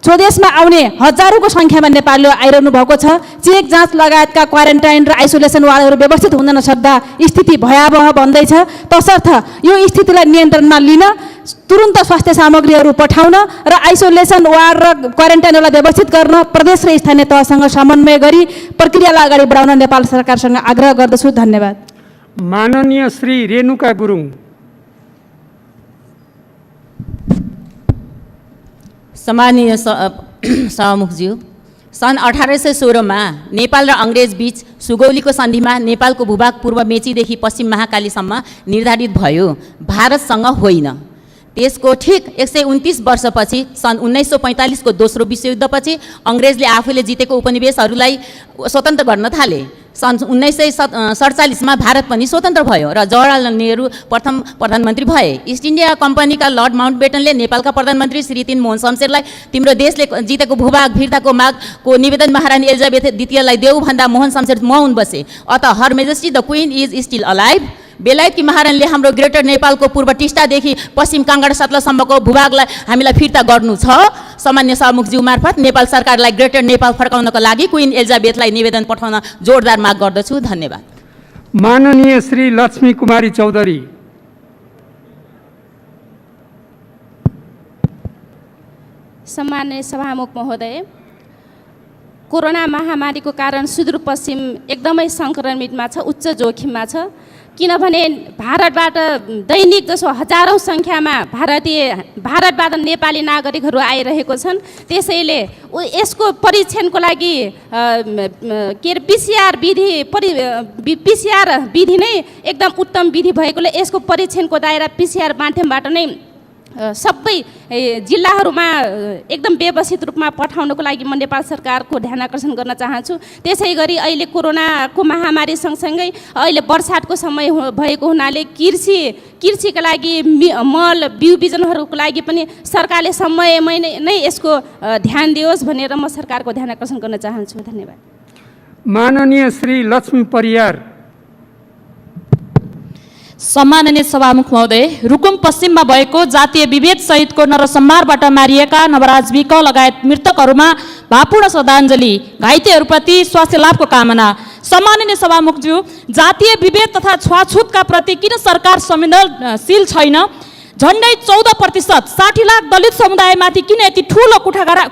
I: स्वदेशमा आउने हजारौँको सङ्ख्यामा नेपालीहरू आइरहनु भएको छ। चेक जाँच लगायतका क्वारेन्टाइन र आइसोलेसन वार्डहरू व्यवस्थित हुन नसक्दा स्थिति भयावह बन्दैछ। तसर्थ यो स्थितिलाई नियन्त्रणमा लिन तुरन्त स्वास्थ्य सामग्रीहरू पठाउन र आइसोलेसन वार्ड र क्वारेन्टाइनलाई व्यवस्थित गर्न प्रदेश र स्थानीय तहसँग समन्वय गरी प्रक्रियालाई अगाडि बढाउन नेपाल सरकारसँग आग्रह गर्दछु। धन्यवाद।
A: माननीय श्री रेणुका गुरुङ।
C: सम्माननीय सभामुखज्यू, सन् 1816 मा नेपाल र अङ्ग्रेज बीच सुगौलीको सन्धिमा नेपालको भूभाग पूर्व मेचीदेखि पश्चिम महाकालीसम्म निर्धारित भयो, भारतसँग होइन। त्यसको ठिक 129 वर्षपछि सन् 1945 को दोस्रो विश्वयुद्धपछि अङ्ग्रेजले आफूले जितेको उपनिवेशहरूलाई स्वतन्त्र गर्न थाले। सन् 1947 मा भारत पनि स्वतन्त्र भयो र जवाहरलाल नेहरू प्रथम प्रधानमन्त्री भए। इस्ट इन्डिया कम्पनीका लर्ड माउन्टबेटनले नेपालका प्रधानमन्त्री श्री 3 मोहन शमशेरलाई तिम्रो देशले जितेको भूभाग फिर्ताको मागको निवेदन महारानी एलिजाबेथ द्वितीयलाई देऊ भन्दा मोहन शमशेर मौन बसे। अत her majesty the queen is still alive. बेलायतकी महारानीले हाम्रो ग्रेटर नेपालको पूर्व टिस्टादेखि पश्चिम काङ्गडा सतलजसम्मको भूभागलाई हामीलाई फिर्ता गर्नु छ। सामान्य सभामुखज्यू मार्फत नेपाल सरकारलाई ग्रेटर नेपाल फर्काउनको लागि क्वीन एलिजाबेथलाई निवेदन पठाउन जोरदार माग गर्दछु। धन्यवाद।
A: माननीय श्री लक्ष्मी कुमारी चौधरी।
D: सम्माननीय सभामुख महोदय, कोरोना महामारीको कारण सुदूरपश्चिम एकदमै सङ्क्रमितमा छ, उच्च जोखिममा छ। किनभने भारतबाट दैनिक जसो हजारौँ सङ्ख्यामा भारतबाट नेपाली नागरिकहरू आइरहेको छन्। त्यसैले यसको परीक्षणको लागि के अरे पिसिआर विधि नै एकदम उत्तम विधि भएकोले यसको परीक्षणको दायरा पिसिआर माध्यमबाट नै सबै जिल्लाहरूमा एकदम व्यवस्थित रूपमा पठाउनको लागि म नेपाल सरकारको ध्यान आकर्षण गर्न चाहन्छु। त्यसै गरी अहिले कोरोनाको महामारी सँगसँगै अहिले बर्सातको समय भएको हुनाले कृषिका लागि मल बिउ बिजनहरूको लागि पनि सरकारले समयमै नै यसको ध्यान दियोस् भनेर म सरकारको ध्यान आकर्षण गर्न चाहन्छु। धन्यवाद।
A: माननीय श्री लक्ष्मी परियार।
E: सम्माननीय सभामुख महोदय, रुकुम पश्चिममा भएको जातीय विभेद सहितको नरसंहारबाट मारिएका नवराज विक लगायत मृतकहरूमा भावपूर्ण श्रद्धाञ्जली, घाइतेहरूप्रति स्वास्थ्य लाभको कामना। सम्माननीय सभामुखज्यू, जातीय विभेद तथा छुवाछुतका प्रति किन सरकार संवेदनशील छैन? झन्डै 14%, 60 लाख दलित समुदायमाथि किन यति ठुलो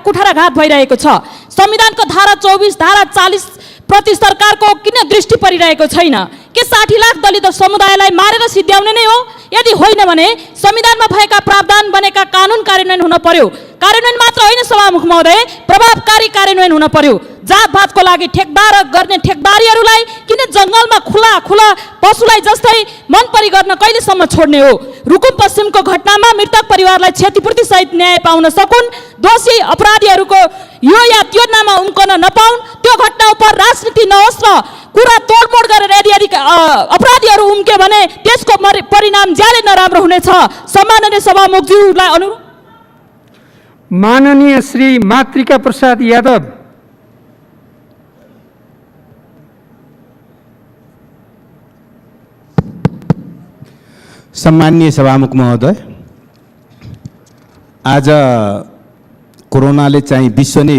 E: कुठाराघात भइरहेको छ? संविधानको धारा 24, धारा 40 प्रति सरकारको किन दृष्टि परिरहेको छैन? के 60 लाख दलित समुदायलाई मारेर सिद्ध्याउने नै हो? यदि होइन भने संविधानमा भएका प्रावधान बनेका कानुन कार्यान्वयन हुन पर्यो। कार्यान्वयन मात्र होइन सभामुख महोदय, प्रभावकारी कार्यान्वयन हुन पर्यो। जातभातको लागि ठेकदार गर्ने ठेकदारीहरूलाई किन जङ्गलमा खुला पशुलाई जस्तै मनपरी गर्न कहिलेसम्म छोड्ने हो? रुकुम पश्चिमको घटनामा मृतक परिवारलाई क्षतिपूर्ति सहित न्याय पाउन सकुन्, दोषी अपराधीहरूको यो या त्यो नाममा उम्कन नपाउन्, त्यो घटना उप राजनीति नहोस् र कुरा तोडमोड गरेर यदि अपराधीहरू उम्के भने त्यसको परिणाम ज्यादै नराम्रो हुनेछ। सम्माननीय सभामुखज्यूलाई अनुरोध।
A: माननीय श्री मातृका प्रसाद यादव।
T: सम्माननीय सभामुख महोदय, आज कोरोनाले चाहिँ विश्व नै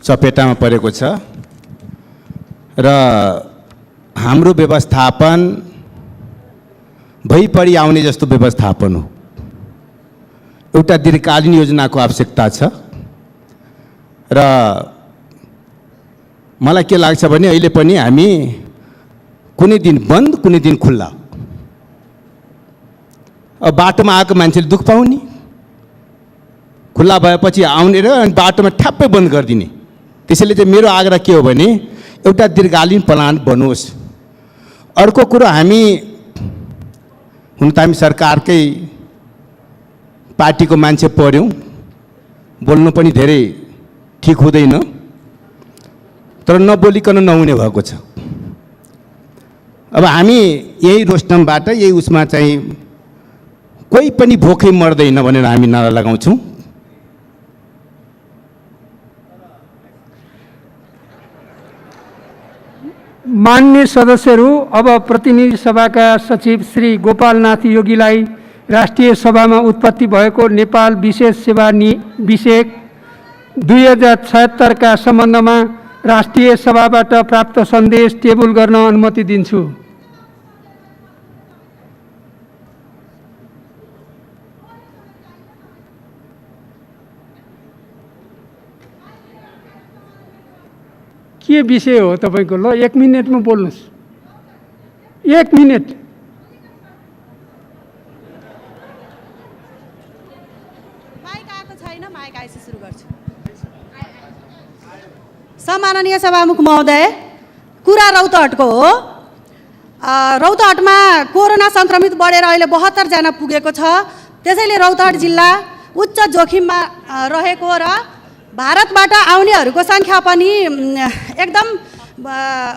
T: चपेटामा परेको छ र हाम्रो व्यवस्थापन भइपरि आउने जस्तो व्यवस्थापन हो। एउटा दीर्घकालीन योजनाको आवश्यकता छ र मलाई के लाग्छ भने अहिले पनि हामी कुनै दिन बन्द कुनै दिन खुल्ला, अब बाटोमा आएको मान्छेले दुःख पाउने, खुल्ला भएपछि आउने र बाटोमा ठ्याप्पै बन्द गरिदिने। त्यसैले चाहिँ मेरो आग्रह के हो भने एउटा दीर्घकालीन प्लान बनोस्। अर्को कुरो, हामी हुन त हामी सरकारकै पार्टीको मान्छे पर्यौँ, बोल्नु पनि धेरै ठिक हुँदैन, तर नबोलिकन नहुने भएको छ। अब हामी यही रोस्टमबाट यही उसमा चाहिँ कोही पनि भोकै मर्दैन भनेर हामी नारा लगाउँछौँ।
A: मान्य सदस्यहरू, अब प्रतिनिधि सभाका सचिव श्री गोपालनाथ योगीलाई राष्ट्रिय सभामा उत्पत्ति भएको नेपाल विशेष सेवा विषयक 2076 का सम्बन्धमा राष्ट्रिय सभाबाट प्राप्त सन्देश टेबल गर्न अनुमति दिन्छु। के विषय हो तपाईको? ल 1 मिनेटमा बोल्नुस्। 1 मिनेट।
F: माइक आएको छैन, माइक आएपछि सुरु गर्छु। सम्माननीय सभामुख महोदय, कुरा रौतहटको हो। रौतहटमा कोरोना संक्रमित बढेर अहिले 72 जना पुगेको छ। त्यसैले रौतहट जिल्ला उच्च जोखिममा रहेको र भारतबाट आउनेहरूको सङ्ख्या पनि एकदम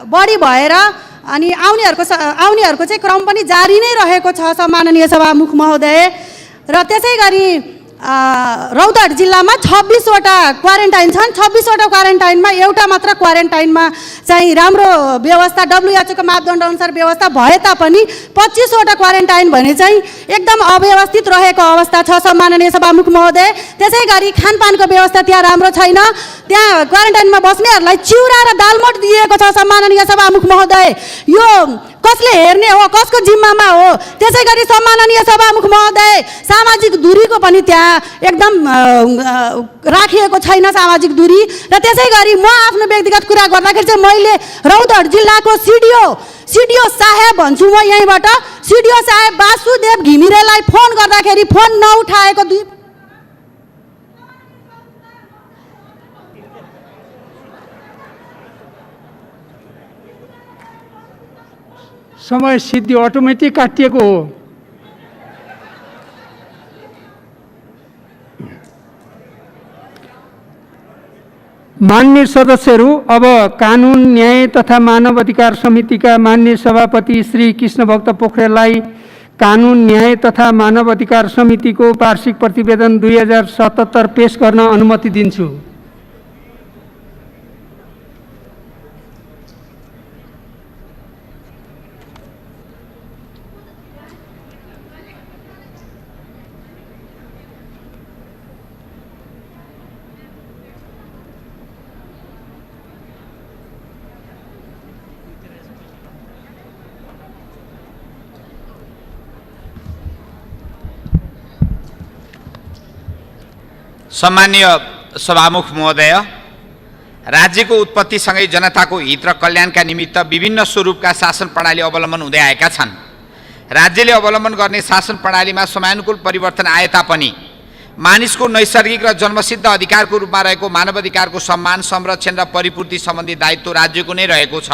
F: बढी भएर अनि आउनेहरूको चाहिँ क्रम पनि जारी नै रहेको छ सम्माननीय सभामुख महोदय। र त्यसै गरी रौतहट जिल्लामा 26वटा क्वारेन्टाइन छन्। 26वटा क्वारेन्टाइनमा एउटा मात्र क्वारेन्टाइनमा चाहिँ राम्रो व्यवस्था WHO को मापदण्ड अनुसार व्यवस्था भए तापनि 25वटा क्वारेन्टाइन भने चाहिँ एकदम अव्यवस्थित रहेको अवस्था छ सम्माननीय सभामुख महोदय। त्यसै गरी खानपानको व्यवस्था त्यहाँ राम्रो छैन। त्यहाँ क्वारेन्टाइनमा बस्नेहरूलाई चिउरा र दालमोट दिएको छ सम्माननीय सभामुख महोदय। यो कसले हेर्ने हो? कसको जिम्मामा हो? त्यसै गरी सम्माननीय सभामुख महोदय, सामाजिक दूरीको पनि त्यहाँ एकदम राखिएको छैन सामाजिक दूरी। र त्यसै गरी म आफ्नो व्यक्तिगत कुरा गर्दाखेरि चाहिँ मैले रौतहट जिल्लाको सिडिओ साहेब भन्छु म यहीँबाट। सिडिओ साहेब वासुदेव घिमिरेलाई फोन गर्दाखेरि फोन नउठाएको
A: समय सिद्धि अटोमेटिक काटिएको हो। मान्य सदस्यहरू, अब कानुन न्याय तथा मानव अधिकार समितिका मान्य सभापति श्री कृष्णभक्त पोखरेललाई कानुन न्याय तथा मानव अधिकार समितिको वार्षिक प्रतिवेदन 2077 पेश गर्न अनुमति दिन्छु।
G: सम्मानीय सभामुख महोदय, राज्यको उत्पत्तिसँगै जनताको हित र कल्याणका निमित्त विभिन्न स्वरूपका शासन प्रणाली अवलम्बन हुँदै आएका छन्। राज्यले अवलम्बन गर्ने शासन प्रणालीमा समयानुकूल परिवर्तन आए तापनि मानिसको नैसर्गिक र जन्मसिद्ध अधिकारको रूपमा रहेको मानवाधिकारको सम्मान, संरक्षण र परिपूर्ति सम्बन्धी दायित्व राज्यको नै रहेको छ।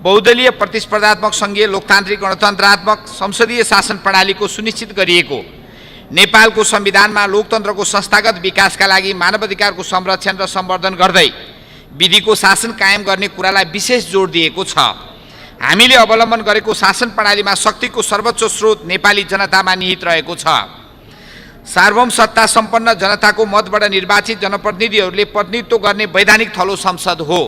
G: बहुदलीय प्रतिस्पर्धात्मक सङ्घीय लोकतान्त्रिक गणतन्त्रात्मक संसदीय शासन प्रणालीको सुनिश्चित गरिएको नेपालको संविधानमा लोकतन्त्रको संस्थागत विकासका लागि मानवाधिकारको संरक्षण र सम्वर्धन गर्दै विधिको शासन कायम गर्ने कुरालाई विशेष जोड दिएको छ। हामीले अवलम्बन गरेको शासन प्रणालीमा शक्तिको सर्वोच्च स्रोत नेपाली जनतामा निहित रहेको छ। सार्वभौम सत्ता सम्पन्न जनताको मतबाट निर्वाचित जनप्रतिनिधिहरूले प्रतिनिधित्व गर्ने वैधानिक थलो संसद हो।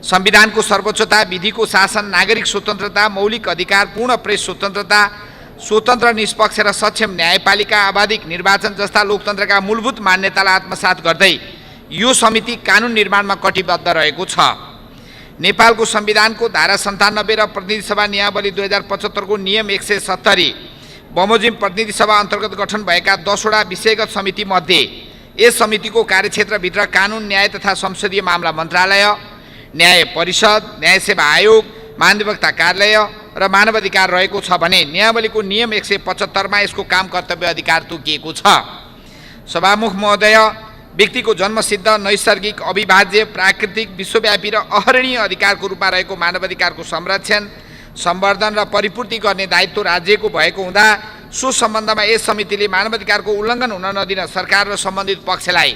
G: संविधानको सर्वोच्चता, विधिको शासन, नागरिक स्वतन्त्रता, मौलिक अधिकार, पूर्ण प्रेस स्वतन्त्रता, स्वतन्त्र निष्पक्ष र सक्षम न्यायपालिका, आबाधिक निर्वाचन जस्ता लोकतन्त्रका मूलभूत मान्यतालाई आत्मसात गर्दै यो समिति कानुन निर्माणमा कटिबद्ध रहेको छ। नेपालको संविधानको धारा 97 र प्रतिनिधि सभा नियमावली 2075 को नियम 170 बमोजिम प्रतिनिधि सभा अन्तर्गत गठन भएका 10 वटा विषयगत समिति मध्ये यस समितिको कार्यक्षेत्रभित्र कानुन, न्याय तथा संसदीय मामला मन्त्रालय, न्याय परिषद, न्याय सेवा आयोग, महाधिवक्ता कार्यालय र मानव अधिकार रहेको छ भने नियमावलीको नियम 175 मा यसको काम कर्तव्य अधिकार तोकिएको छ। सभामुख महोदय, व्यक्तिको जन्मसिद्ध, नैसर्गिक, अविभाज्य, प्राकृतिक, विश्वव्यापी र अहरणीय अधिकारको रूपमा रहेको मानवाधिकारको संरक्षण, सम्वर्धन र परिपूर्ति गर्ने दायित्व राज्यको भएको हुँदा सो सम्बन्धमा यस समितिले मानवाधिकारको उल्लङ्घन हुन नदिन सरकार र सम्बन्धित पक्षलाई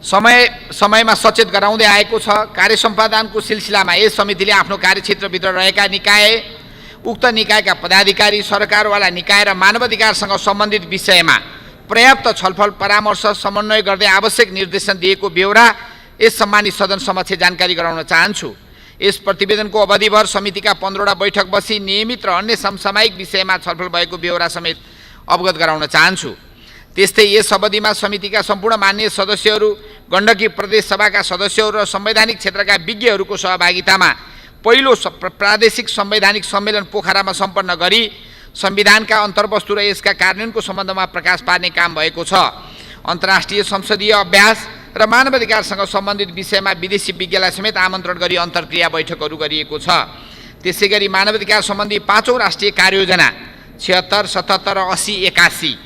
G: समयमा सचेत गराउँदै आएको छ। कार्य सम्पादनको सिलसिलामा यस समितिले आफ्नो कार्यक्षेत्रभित्र रहेका निकाय, उक्त निकायका पदाधिकारी, सरकारवाला निकाय र मानवाधिकारसँग सम्बन्धित विषयमा पर्याप्त छलफल, परामर्श, समन्वय गर्दै आवश्यक निर्देशन दिएको बेहोरा यस सम्मानित सदन समक्ष जानकारी गराउन चाहन्छु। यस प्रतिवेदनको अवधिभर समितिका 15 वटा बैठक बसी नियमित र अन्य समसामयिक विषयमा छलफल भएको बेहोरा समेत अवगत गराउन चाहन्छु। त्यस्तै यस अवधिमा समितिका सम्पूर्ण मान्य सदस्यहरू, गण्डकी प्रदेश सभाका सदस्यहरू र संवैधानिक क्षेत्रका विज्ञहरूको सहभागितामा पहिलो प्रादेशिक संवैधानिक सम्मेलन पोखरामा सम्पन्न गरी संविधानका अन्तर्वस्तु र यसका कार्यान्वयनको सम्बन्धमा प्रकाश पार्ने काम भएको छ। अन्तर्राष्ट्रिय संसदीय अभ्यास र मानवाधिकारसँग सम्बन्धित विषयमा विदेशी विज्ञलाई समेत आमन्त्रण गरी अन्तर्क्रिया बैठकहरू गरिएको छ। त्यसैगरी मानवाधिकार सम्बन्धी 5औं राष्ट्रिय कार्ययोजना 76, 77 र 80, 81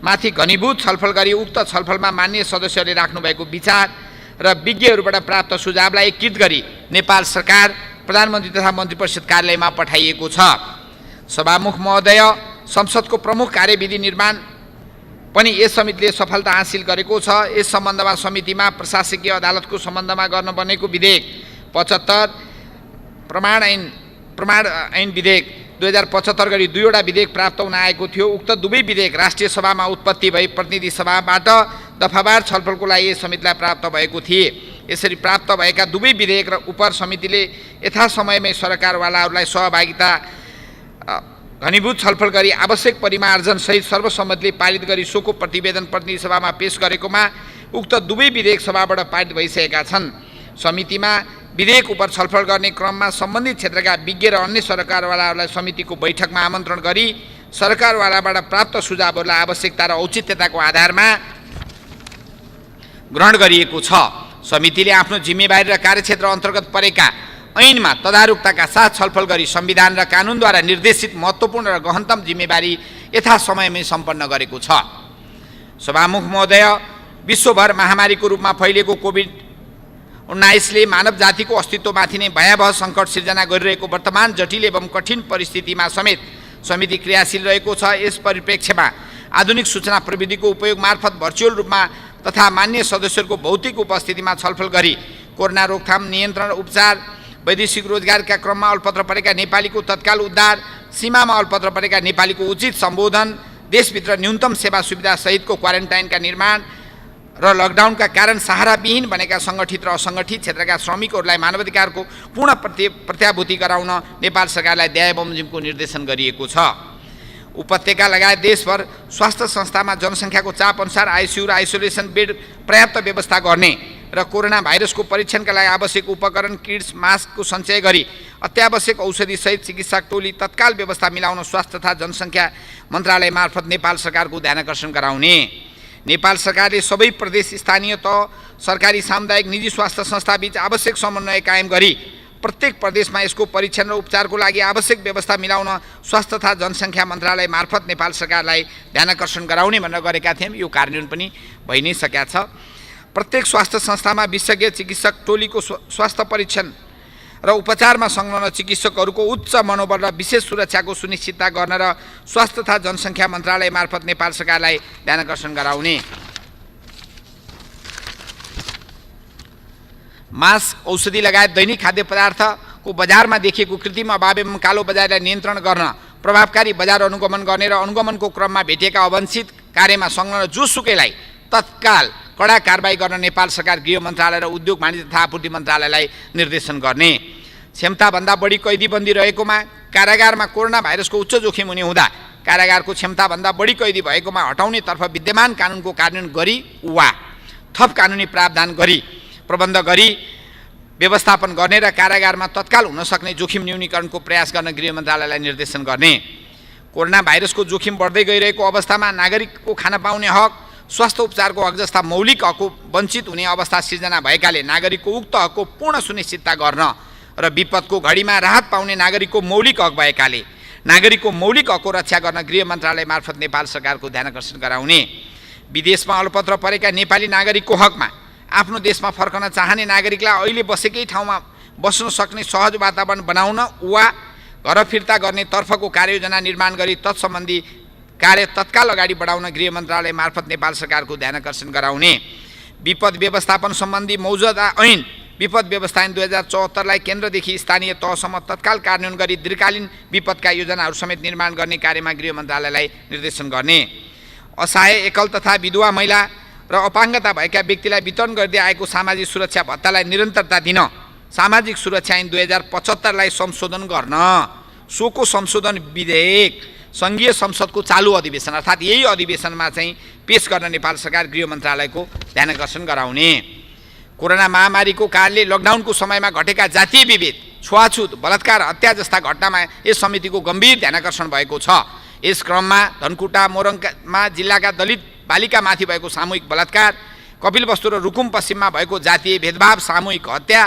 G: माथि घनीभूत छलफल गरी उक्त छलफलमा मान्य सदस्यहरूले राख्नुभएको विचार र विज्ञहरूबाट प्राप्त सुझावलाई एकीकृत गरी नेपाल सरकार, प्रधानमन्त्री तथा मन्त्री परिषद कार्यालयमा पठाइएको छ। सभामुख महोदय, संसदको प्रमुख कार्यविधि निर्माण पनि यस समितिले सफलता हासिल गरेको छ। यस सम्बन्धमा समितिमा प्रशासकीय अदालतको सम्बन्धमा गर्न बनेको विधेयक 75, प्रमाण ऐन विधेयक 2075 गरी 2 वटा विधेयक प्राप्त हुन आएको थियो। उक्त दुवै विधेयक राष्ट्रिय सभामा उत्पत्ति भई प्रतिनिधि सभाबाट दफावार छलफलको लागि यस समितिलाई प्राप्त भएको थिए। यसरी प्राप्त भएका दुवै विधेयक र उपर समितिले यथासमयमै सरकारवालाहरूलाई सहभागिता घनीभूत छलफल गरी आवश्यक परिमार्जन सहित सर्वसम्मतिले पारित गरी सोको प्रतिवेदन प्रतिनिधि सभामा पेश गरेकोमा उक्त दुवै विधेयक सभाबाट पारित भइसकेका छन्। समितिमा विधेयक उप छलफल गर्ने क्रममा सम्बन्धित क्षेत्रका विज्ञ र अन्य सरकारवालाहरूलाई समितिको बैठकमा आमन्त्रण गरी सरकारवालाबाट प्राप्त सुझावहरूलाई आवश्यकता र औचित्यताको आधारमा ग्रहण गरिएको छ। समितिले आफ्नो जिम्मेवारी र कार्यक्षेत्र अन्तर्गत परेका ऐनमा तदारुकताका साथ छलफल गरी संविधान र कानुनद्वारा निर्देशित महत्त्वपूर्ण र गहनतम जिम्मेवारी यथासमयमै सम्पन्न गरेको छ। सभामुख महोदय, विश्वभर महामारीको रूपमा फैलिएको कोभिड-19ले मानव जातिको अस्तित्वमाथि नै भयावह सङ्कट सिर्जना गरिरहेको वर्तमान जटिल एवं कठिन परिस्थितिमा समेत समिति क्रियाशील रहेको छ। यस परिप्रेक्ष्यमा आधुनिक सूचना प्रविधिको उपयोग मार्फत भर्चुअल रूपमा तथा मान्य सदस्यहरूको भौतिक उपस्थितिमा छलफल गरी कोरोना रोकथाम, नियन्त्रण, उपचार, वैदेशिक रोजगारका क्रममा अल्पत्र परेका नेपालीको तत्काल उद्धार, सीमामा अल्पत्र परेका नेपालीको उचित सम्बोधन, देशभित्र न्यूनतम सेवा सुविधा सहितको क्वारेन्टाइनका निर्माण र लकडाउनका कारण सहाराविहीन बनेका सङ्गठित र असङ्गठित क्षेत्रका श्रमिकहरूलाई मानवाधिकारको पूर्ण प्रत्याभूति गराउन नेपाल सरकारलाई दया बमोजिमको निर्देशन गरिएको छ। उपत्यका लगायत देशभर स्वास्थ्य संस्थामा जनसङ्ख्याको चाप अनुसार आइसियु र आइसोलेसन बेड पर्याप्त व्यवस्था गर्ने र कोरोना भाइरसको परीक्षणका लागि आवश्यक उपकरण, किट्स, मास्कको सञ्चय गरी अत्यावश्यक औषधिसहित चिकित्सा टोली तत्काल व्यवस्था मिलाउन स्वास्थ्य तथा जनसङ्ख्या मन्त्रालय मार्फत नेपाल सरकारको ध्यानकर्षण गराउने। नेपाल सरकारले सबै प्रदेश, स्थानीय तह, सरकारी, सामुदायिक, निजी स्वास्थ्य संस्थाबीच आवश्यक समन्वय कायम गरी प्रत्येक प्रदेशमा यसको परीक्षण र उपचारको लागि आवश्यक व्यवस्था मिलाउन स्वास्थ्य तथा जनसङ्ख्या मन्त्रालय मार्फत नेपाल सरकारलाई ध्यानकर्षण गराउने भनेर गरेका थियौँ। यो कार्यान्वयन पनि भइ नै सकेका छ। प्रत्येक स्वास्थ्य संस्थामा विशेषज्ञ चिकित्सक टोलीको स्वास्थ्य परीक्षण र उपचारमा संलग्न चिकित्सकहरूको उच्च मनोबल र विशेष सुरक्षाको सुनिश्चितता गर्न र स्वास्थ्य तथा जनसङ्ख्या मन्त्रालय मार्फत नेपाल सरकारलाई ध्यानकर्षण गराउने। मास्क, औषधि लगायत दैनिक खाद्य पदार्थको बजारमा देखिएको कृत्रिम अभाव एवं कालो बजारलाई नियन्त्रण गर्न प्रभावकारी बजार अनुगमन गर्ने र अनुगमनको क्रममा भेटिएका अवांछित कार्यमा संलग्न जोसुकैलाई तत्काल कडा कारबाही गर्न नेपाल सरकार गृह मन्त्रालय र उद्योग वाणिज्य तथा आपूर्ति मन्त्रालयलाई निर्देशन गर्ने। क्षमताभन्दा बढी कैदीबन्दी रहेकोमा कारागारमा कोरोना भाइरसको उच्च जोखिम हुने हुँदा कारागारको क्षमताभन्दा बढी कैदी भएकोमा हटाउनेतर्फ विद्यमान कानुनको कार्यान्वयन गरी वा थप कानुनी प्रावधान गरी प्रबन्ध गरी व्यवस्थापन गर्ने र कारागारमा तत्काल हुन सक्ने जोखिम न्यूनीकरणको प्रयास गर्न गृह मन्त्रालयलाई निर्देशन गर्ने। कोरोना भाइरसको जोखिम बढ्दै गइरहेको अवस्थामा नागरिकको खान पाउने हक, स्वास्थ्य उपचारको हक जस्ता मौलिक हकको वञ्चित हुने अवस्था सिर्जना भएकाले नागरिकको उक्त हकको पूर्ण सुनिश्चितता गर्न र विपदको घडीमा राहत पाउने नागरिकको मौलिक हक भएकाले नागरिकको मौलिक हकको रक्षा गर्न गृह मन्त्रालय मार्फत नेपाल सरकारको ध्यानकर्षण गराउने। विदेशमा अलपत्र परेका नेपाली नागरिकको हकमा आफ्नो देशमा फर्कन चाहने नागरिकलाई अहिले बसेकै ठाउँमा बस्न सक्ने सहज वातावरण बनाउन वा घर फिर्ता गर्ने तर्फको कार्ययोजना निर्माण गरी तत्सम्बन्धी कार्य तत्काल अगाडि बढाउन गृह मन्त्रालय मार्फत नेपाल सरकारको ध्यानकर्षण गराउने। विपद व्यवस्थापन सम्बन्धी मौजुदा ऐन विपद व्यवस्थापन 2074लाई केन्द्रदेखि स्थानीय तहसम्म तत्काल कार्यान्वयन गरी दीर्घकालीन विपदका योजनाहरू समेत निर्माण गर्ने कार्यमा गृह मन्त्रालयलाई निर्देशन गर्ने। असहाय, एकल तथा विधवा महिला र अपाङ्गता भएका व्यक्तिलाई वितरण गर्दै आएको सामाजिक सुरक्षा भत्तालाई निरन्तरता दिन सामाजिक सुरक्षा ऐन 2075लाई संशोधन गर्न सोको संशोधन विधेयक सङ्घीय संसदको चालु अधिवेशन अर्थात् यही अधिवेशनमा चाहिँ पेश गर्न नेपाल सरकार गृह मन्त्रालयको ध्यानकर्षण गराउने। कोरोना महामारीको कारणले लकडाउनको समयमा घटेका जातीय विभेद, छुवाछुत, बलात्कार, हत्या जस्ता घटनामा यस समितिको गम्भीर ध्यानकर्षण भएको छ। यस क्रममा धनकुटा, मोरङमा जिल्लाका दलित बालिकामाथि भएको सामूहिक बलात्कार, कपिलवस्तु र रुकुम पश्चिममा भएको जातीय भेदभाव, सामूहिक हत्या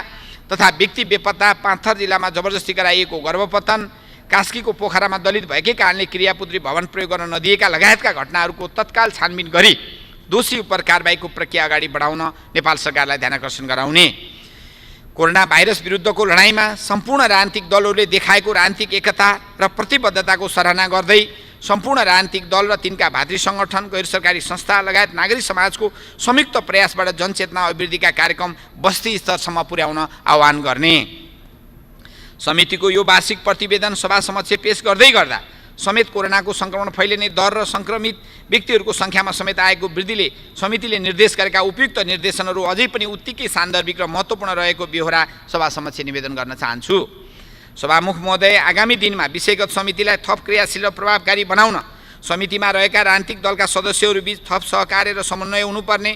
G: तथा व्यक्ति बेपत्ता, पाँथर जिल्लामा जबरजस्ती गराइएको गर्भपतन, कास्कीको पोखरामा दलित भएकै कारणले क्रियापुत्री भवन प्रयोग गर्न नदिएका लगायतका घटनाहरूको तत्काल छानबिन गरी दोषी उप कारबाहीको प्रक्रिया अगाडि बढाउन नेपाल सरकारलाई ध्यानकर्षण गराउने। कोरोना भाइरस विरुद्धको लडाइँमा सम्पूर्ण राजनीतिक दलहरूले देखाएको राजनीतिक एकता र प्रतिबद्धताको सराहना गर्दै सम्पूर्ण राजनीतिक दल र तिनका भातृ सङ्गठन, गैर सरकारी संस्था लगायत नागरिक समाजको संयुक्त प्रयासबाट जनचेतना अभिवृद्धिका कार्यक्रम बस्ती स्तरसम्म पुर्याउन आह्वान गर्ने। समितिको यो वार्षिक प्रतिवेदन सभा समक्ष पेश गर्दै गर्दा समेत कोरोनाको सङ्क्रमण फैलिने दर र सङ्क्रमित व्यक्तिहरूको सङ्ख्यामा समेत आएको वृद्धिले समितिले निर्देश गरेका उपयुक्त निर्देशनहरू अझै पनि उत्तिकै सान्दर्भिक र महत्त्वपूर्ण रहेको बेहोरा सभा समक्ष निवेदन गर्न चाहन्छु। सभामुख महोदय, आगामी दिनमा विषयगत समितिलाई थप क्रियाशील र प्रभावकारी बनाउन समितिमा रहेका राजनीतिक दलका सदस्यहरूबीच थप सहकार्य र समन्वय हुनुपर्ने,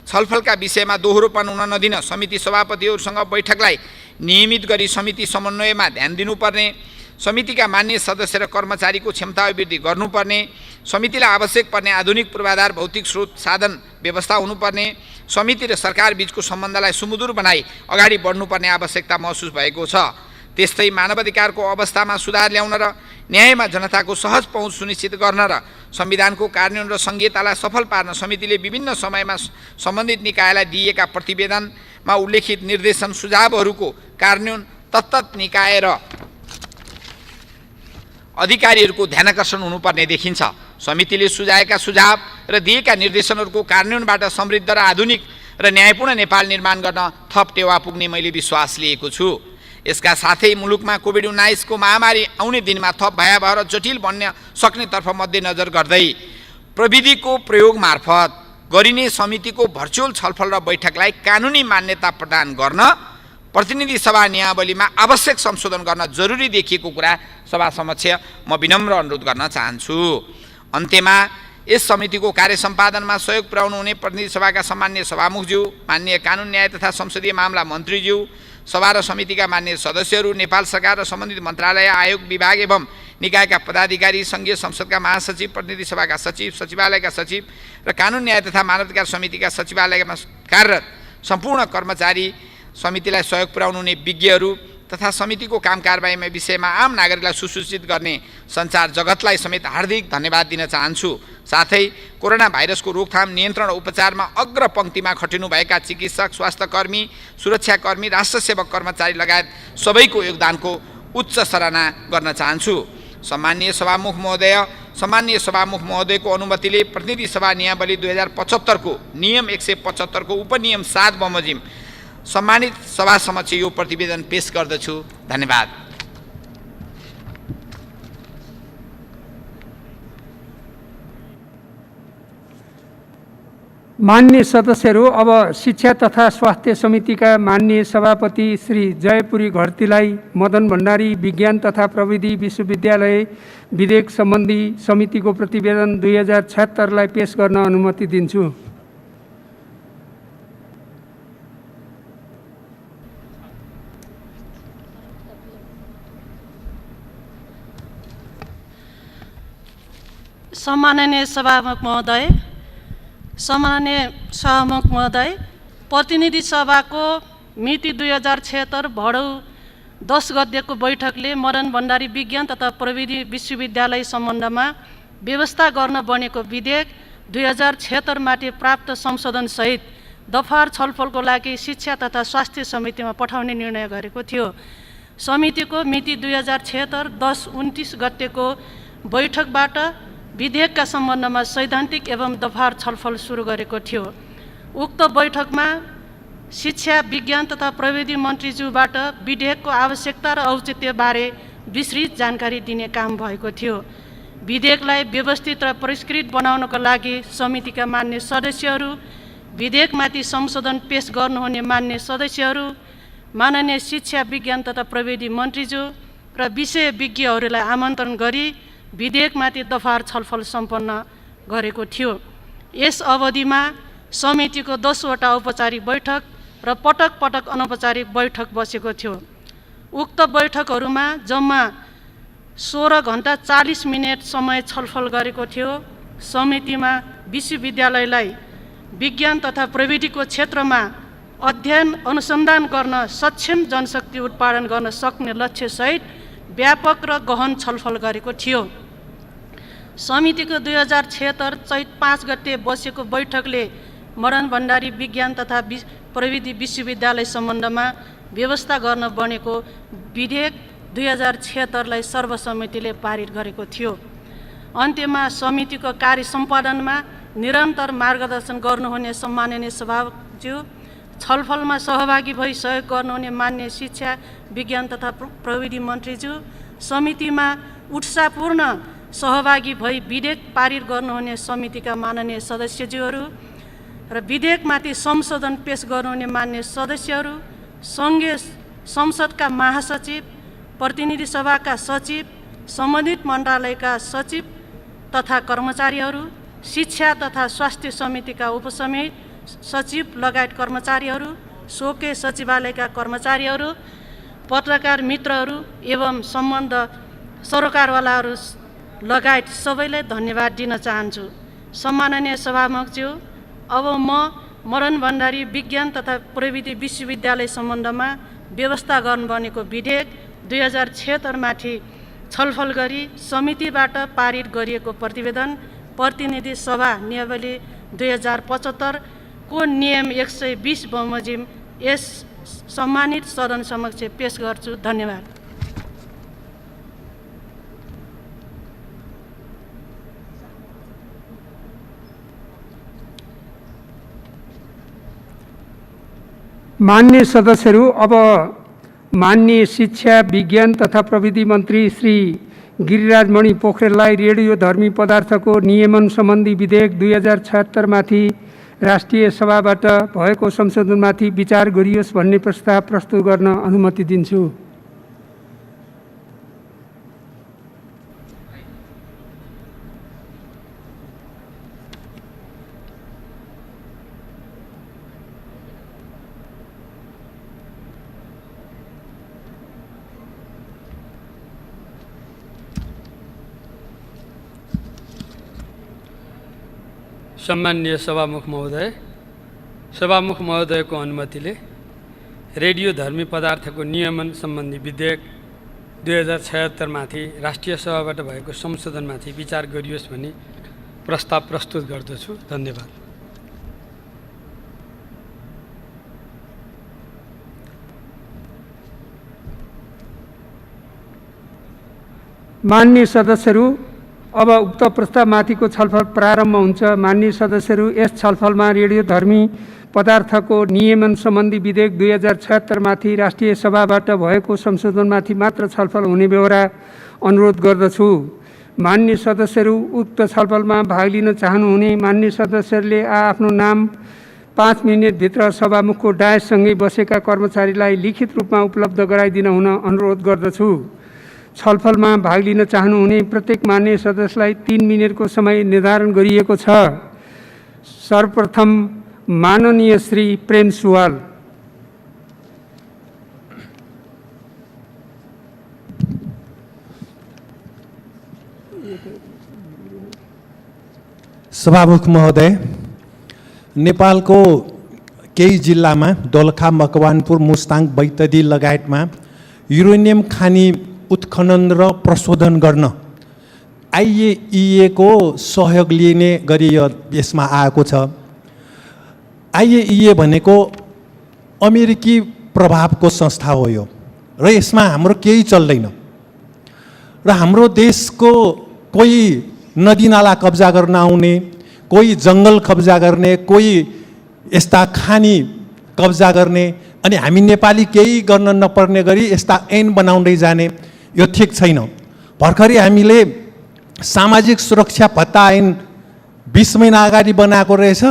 G: छलफलका विषयमा दोहोरोपन हुन नदिन समिति सभापतिहरूसँग बैठकलाई नियमित गरी समिति समन्वयमा ध्यान दिनुपर्ने, समितिका मान्य सदस्य र कर्मचारीको क्षमता वृद्धि गर्नुपर्ने, समितिलाई आवश्यक पर्ने आधुनिक पूर्वाधार भौतिक स्रोत साधन व्यवस्था हुनुपर्ने, समिति र सरकार बीचको सम्बन्धलाई सुमधुर बनाई अगाडि बढ्नुपर्ने आवश्यकता महसुस भएको छ। त्यस्तै मानवाधिकारको अवस्थामा सुधार ल्याउन र न्यायमा जनताको सहज पहुँच सुनिश्चित गर्न र संविधानको कार्यान्वयन र संहितालाई सफल पार्न समितिले विभिन्न समयमा सम्बन्धित निकायलाई दिएका प्रतिवेदनमा उल्लेखित निर्देशन सुझावहरूको कार्यान्वयन तत्त निकाय र अधिकारीहरूको ध्यानाकर्षण हुनुपर्ने देखिन्छ। समितिले सुझाएका सुझाव र दिएका निर्देशनहरूको कार्यान्वयनबाट समृद्ध र आधुनिक र न्यायपूर्ण नेपाल निर्माण गर्न थप टेवा पुग्ने मैले विश्वास लिएको छु। यसका साथै मुलुकमा कोभिड-19 को महामारी आउने दिनमा थप भयावह र जटिल बन्न सक्नेतर्फ मध्यनजर गर्दै प्रविधिको प्रयोग मार्फत गरिने समितिको भर्चुअल छलफल र बैठकलाई कानुनी मान्यता प्रदान गर्न प्रतिनिधि सभा नियमावलीमा आवश्यक संशोधन गर्न जरुरी देखिएको कुरा सभा समक्ष म विनम्र अनुरोध गर्न चाहन्छु। अन्त्यमा यस समितिको कार्य सम्पादनमा सहयोग पुर्याउनु हुने प्रतिनिधि सभाका सम्माननीय सभामुखज्यू, माननीय कानुन न्याय तथा संसदीय मामला मन्त्रीज्यू, सभा र समितिका मान्य सदस्यहरू, नेपाल सरकार र सम्बन्धित मन्त्रालय, आयोग, विभाग एवं निकायका पदाधिकारी, संघीय संसदका महासचिव, प्रतिनिधि सभाका सचिव, सचिवालयका सचिव र कानुन न्याय तथा मानवाधिकार समितिका सचिवालयमा कार्यरत सम्पूर्ण कर्मचारी, समितिलाई सहयोग पुर्याउनु हुने विज्ञहरू तथा समितिको काम कारबाहीमा विषयमा आम नागरिकलाई सुसूचित गर्ने सञ्चार जगतलाई समेत हार्दिक धन्यवाद दिन चाहन्छु। साथै कोरोना भाइरसको रोकथाम, नियन्त्रण र उपचारमा अग्रपङ्क्तिमा खटिनुभएका चिकित्सक, स्वास्थ्यकर्मी, सुरक्षाकर्मी, राष्ट्रसेवक कर्मचारी लगायत सबैको योगदानको उच्च सराहना गर्न चाहन्छु। सम्माननीय सभामुख महोदयको अनुमतिले प्रतिनिधि सभा नियमावली 2075 को नियम 175 को उपनियम 7 बमोजिम सम्मानित सभा समक्ष यो प्रतिवेदन पेश गर्दछु। धन्यवाद।
A: माननीय सदस्यहरू, अब शिक्षा तथा स्वास्थ्य समितिका माननीय सभापति श्री जयपुरी घरतीलाई मदन भण्डारी विज्ञान तथा प्रविधि विश्वविद्यालय विधेयक सम्बन्धी समितिको प्रतिवेदन 2076 पेश गर्न अनुमति दिन्छु।
H: सम्माननीय सभामुख महोदय, प्रतिनिधि सभाको मिति 2076 भडौ 10 गतेको बैठकले मदन भण्डारी विज्ञान तथा प्रविधि विश्वविद्यालय सम्बन्धमा व्यवस्था गर्न बनेको विधेयक 2076 माथि प्राप्त संशोधनसहित दफार छलफलको लागि शिक्षा तथा स्वास्थ्य समितिमा पठाउने निर्णय गरेको थियो। समितिको मिति 2076 10-29 गतेको बैठकबाट विधेयकका सम्बन्धमा सैद्धान्तिक एवं दफार छलफल सुरु गरेको थियो। उक्त बैठकमा शिक्षा, विज्ञान तथा प्रविधि मन्त्रीज्यूबाट विधेयकको आवश्यकता र औचित्यबारे विस्तृत जानकारी दिने काम भएको थियो। विधेयकलाई व्यवस्थित र परिष्कृत बनाउनको लागि समितिका मान्य सदस्यहरू, विधेयकमाथि संशोधन पेश गर्नुहुने मान्य सदस्यहरू, माननीय शिक्षा, विज्ञान तथा प्रविधि मन्त्रीज्यू र विषय विज्ञहरूलाई आमन्त्रण गरी विधेयकमाथि दफार छलफल सम्पन्न गरेको थियो। यस अवधिमा समितिको 10 वटा औपचारिक बैठक र पटक पटक अनौपचारिक बैठक बसेको थियो। उक्त बैठकहरूमा जम्मा 16 घण्टा 40 मिनट समय छलफल गरेको थियो। समितिमा विश्वविद्यालयलाई विज्ञान तथा प्रविधिको क्षेत्रमा अध्ययन अनुसन्धान गर्न सक्षम जनशक्ति उत्पादन गर्न सक्ने लक्ष्यसहित व्यापक र गहन छलफल गरेको थियो। समितिको 2076 चैत 5 गते बसेको बैठकले मदन भण्डारी विज्ञान तथा प्रविधि विश्वविद्यालय सम्बन्धमा व्यवस्था गर्न बनेको विधेयक 2076 सर्वसम्मतिले पारित गरेको थियो। अन्त्यमा समितिको कार्य सम्पादनमा निरन्तर मार्गदर्शन गर्नुहुने सम्माननीय सभाज्यू, छलफलमा सहभागी भई सहयोग गर्नुहुने मान्य शिक्षा, विज्ञान तथा प्रविधि मन्त्रीज्यू, समितिमा उत्साहपूर्ण सहभागी भई विधेयक पारित गर्नुहुने समितिका माननीय सदस्यज्यूहरू र विधेयकमाथि संशोधन पेश गर्नुहुने मान्य सदस्यहरू, सङ्घीय संसदका महासचिव, प्रतिनिधि सभाका सचिव, सम्बन्धित मन्त्रालयका सचिव तथा कर्मचारीहरू, शिक्षा तथा स्वास्थ्य समितिका उपसमिति सचिव लगायत कर्मचारीहरू, सोके सचिवालयका कर्मचारीहरू, पत्रकार मित्रहरू एवं सम्बन्ध सरकारवालाहरू लगायत सबैलाई धन्यवाद दिन चाहन्छु। सम्माननीय सभामुखज्यू, अब म मदन भण्डारी विज्ञान तथा प्रविधि विश्वविद्यालय सम्बन्धमा व्यवस्था गर्नुभनेको विधेयक 2076 माथि छलफल गरी समितिबाट पारित गरिएको प्रतिवेदन प्रतिनिधि सभा नियमावली 2075 को नियम 120 बमोजिम यस सम्मानित सदन समक्ष पेश गर्छु। धन्यवाद।
A: मान्य सदस्यहरू, अब माननीय शिक्षा विज्ञान तथा प्रविधि मन्त्री श्री गिरिराजमणि पोखरेललाई रेडियोधर्मी पदार्थको नियमन सम्बन्धी विधेयक 2076 माथि राष्ट्रिय सभाबाट भएको संशोधनमाथि विचार गरियोस् भन्ने प्रस्ताव प्रस्तुत गर्न अनुमति दिन्छु।
J: सम्माननीय सभामुख महोदयको अनुमतिले रेडियोधर्मी पदार्थको नियमन सम्बन्धी विधेयक 2076 माथि राष्ट्रिय सभाबाट भएको संशोधनमाथि विचार गरियोस् भन्ने प्रस्ताव प्रस्तुत गर्दछु। धन्यवाद।
A: माननीय सदस्यहरू, अब उक्त प्रस्तावमाथिको छलफल प्रारम्भ हुन्छ। माननीय सदस्यहरू, यस छलफलमा रेडियोधर्मी पदार्थको नियमन सम्बन्धी विधेयक 2076 माथि राष्ट्रिय सभाबाट भएको संशोधनमाथि मात्र छलफल हुने बेहोरा अनुरोध गर्दछु। माननीय सदस्यहरू, उक्त छलफलमा भाग लिन चाहनुहुने माननीय सदस्यहरूले आफ्नो नाम 5 मिनेटभित्र सभामुखको डायससँगै बसेका कर्मचारीलाई लिखित रूपमा उपलब्ध गराइदिन हुन अनुरोध गर्दछु। छलफलमा भाग लिन चाहनुहुने प्रत्येक मान्य सदस्यलाई 3 मिनेटको समय निर्धारण गरिएको छ। सर्वप्रथम माननीय श्री प्रेम सुवाल।
K: सभामुख महोदय, नेपालको केही जिल्लामा दोलखा, मकवानपुर, मुस्ताङ, बैतडी लगायतमा युरेनियम खानी उत्खनन र प्रशोधन गर्न IAEA को सहयोग लिने गरी यसमा आएको छ। IAEA भनेको अमेरिकी प्रभावको संस्था हो यो, र यसमा हाम्रो केही चल्दैन। र हाम्रो देशको कोही नदी नाला कब्जा गर्न आउने, कोही जङ्गल कब्जा गर्ने, कोही यस्ता खानी कब्जा गर्ने, अनि हामी नेपाली केही गर्न नपर्ने गरी यस्ता ऐन बनाउँदै जाने, यो ठिक छैन। भर्खरै हामीले सामाजिक सुरक्षा भत्ता ऐन 20 महिना अगाडि बनाएको रहेछ,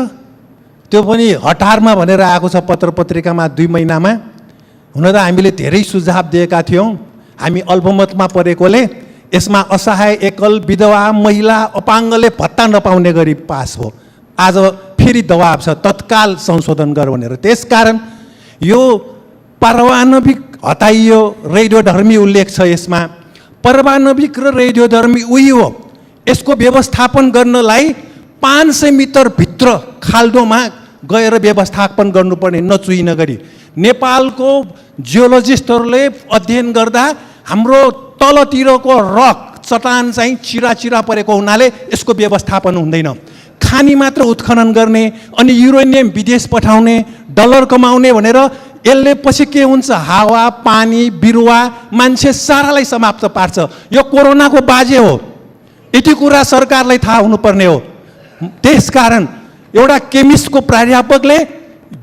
K: त्यो पनि हतारमा भनेर आएको छ पत्र पत्रिकामा 2 महिनामा। हुन त हामीले धेरै सुझाव दिएका थियौँ, हामी अल्पमतमा परेकोले यसमा असहाय, एकल, विधवा, महिला, अपाङ्गले भत्ता नपाउने गरी पास हो। आज फेरि दबाब छ तत्काल संशोधन गर भनेर। त्यसकारण यो पारमाणविक हटाइयो, रेडियोधर्मी उल्लेख छ यसमा। पारमाणविक र रेडियोधर्मी उही हो। यसको व्यवस्थापन गर्नलाई 500 मिटर भित्र खाल्डोमा गएर व्यवस्थापन गर्नुपर्ने, नचुइन गरी। नेपालको जियोलोजिस्टहरूले अध्ययन गर्दा हाम्रो तलतिरको रक चट्टान चाहिँ चिरा परेको हुनाले यसको व्यवस्थापन हुँदैन। खानी मात्र उत्खनन गर्ने अनि युरेनियम विदेश पठाउने, डलर कमाउने भनेर यसले पछि के हुन्छ, हावा, पानी, बिरुवा, मान्छे सारालाई समाप्त पार्छ। यो कोरोनाको बाजे हो, यति कुरा सरकारलाई थाहा हुनुपर्ने हो। त्यसकारण एउटा केमिस्टको प्राध्यापकले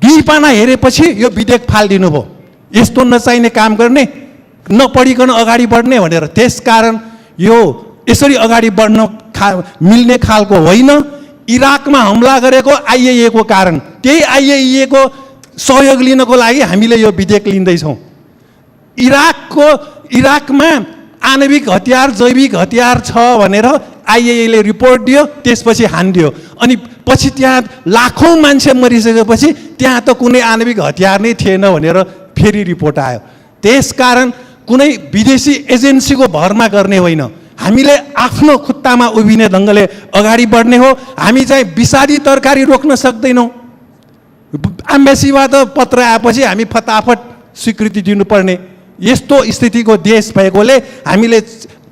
K: 2 पाना हेरेपछि यो विधेयक फालिदिनु भयो। यस्तो नचाहिने काम गर्ने, नपढिकन अगाडि बढ्ने भनेर। त्यसकारण यो यसरी अगाडि बढ्न मिल्ने खालको होइन। इराकमा हमला गरेको IAEA को कारण, त्यही IAEA को सहयोग लिनको लागि हामीले यो विधेयक लिँदैछौँ। इराकमा आणविक हतियार, जैविक हतियार छ भनेर IAEA ले रिपोर्ट दियो, त्यसपछि हानिदियो। अनि पछि त्यहाँ लाखौँ मान्छे मरिसकेपछि त्यहाँ त कुनै आणविक हतियार नै थिएन भनेर फेरि रिपोर्ट आयो। त्यसकारण कुनै विदेशी एजेन्सीको भरमा गर्ने होइन, हामीले आफ्नो खुट्टामा उभिने ढङ्गले अगाडि बढ्ने हो। हामी चाहिँ विषादी तरकारी रोक्न सक्दैनौँ। एम्बेसीबाट पत्र आएपछि हामी फटाफट स्वीकृति दिनुपर्ने यस्तो स्थितिको देश भएकोले हामीले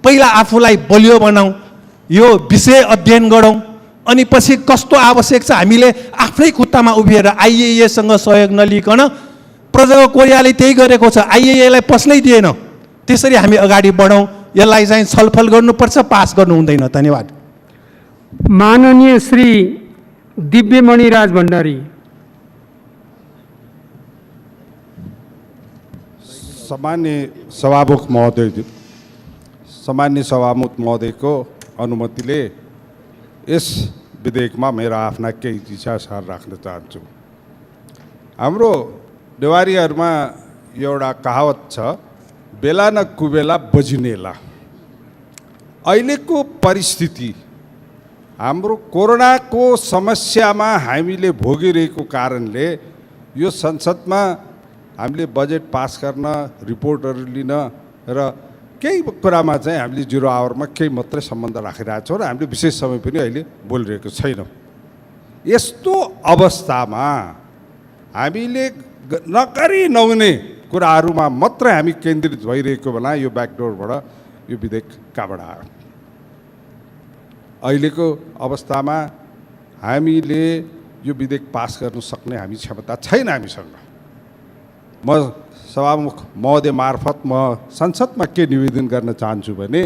K: पहिला आफूलाई बलियो बनाऊँ, यो विषय अध्ययन गरौँ, अनि पछि कस्तो आवश्यक छ हामीले आफ्नै खुट्टामा उभिएर आइएएसँग सहयोग नलिकन, प्रजाको कोरियाले त्यही गरेको छ, आइएएलाई पस्नै दिएन। त्यसरी हामी अगाडि बढौँ, यसलाई चाहिँ छलफल गर्नुपर्छ, पास गर्नु हुँदैन। धन्यवाद।
A: माननीय श्री दिव्यमणि राज भण्डारी।
L: सामान्य सभामुख महोदयको अनुमतिले यस विधेयकमा मेरा आफ्ना केही विचार राख्न चाहन्छु। हाम्रो नेवारीहरूमा एउटा कहावत छ, बेला न कुबेला बजिनेला। अहिलेको परिस्थिति हाम्रो कोरोनाको समस्यामा हामीले भोगिरहेको कारणले यो संसदमा हामीले बजेट पास गर्न, रिपोर्टहरू लिन र केही कुरामा चाहिँ हामीले 0 आवरमा केही मात्रै सम्बन्ध राखिरहेको छौँ र हामीले विशेष समय पनि अहिले बोलिरहेको छैनौँ। यस्तो अवस्थामा हामीले नगरी नहुने कुराहरूमा मात्रै हामी केन्द्रित भइरहेको बेला यो ब्याकडोरबाट यो विधेयक कहाँबाट आयो? अहिलेको अवस्थामा हामीले यो विधेयक पास गर्न सक्ने हामी क्षमता छैन हामीसँग। म सभामुख महोदय मार्फत म संसदमा के निवेदन गर्न चाहन्छु भने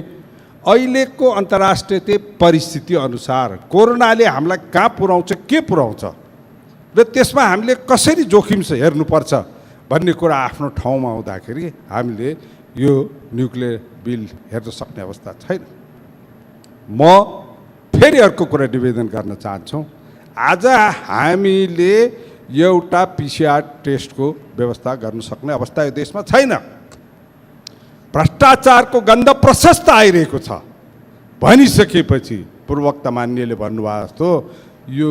L: अहिलेको अन्तर्राष्ट्रिय परिस्थिति अनुसार कोरोनाले हामीलाई कहाँ पुर्याउँछ, के पुर्याउँछ र त्यसमा हामीले कसरी जोखिम हेर्नुपर्छ भन्ने कुरा आफ्नो ठाउँमा हुँदाखेरि हामीले यो न्युक्लियर बिल हेर्न सक्ने अवस्था छैन। म फेरि अर्को कुरा निवेदन गर्न चाहन्छु, आज हामीले एउटा पिसिआर टेस्टको व्यवस्था गर्न सक्ने अवस्था यो देशमा छैन। भ्रष्टाचारको गन्ध प्रशस्त आइरहेको छ भनिसकेपछि पूर्ववक्ता मान्यले भन्नुभयो जस्तो यो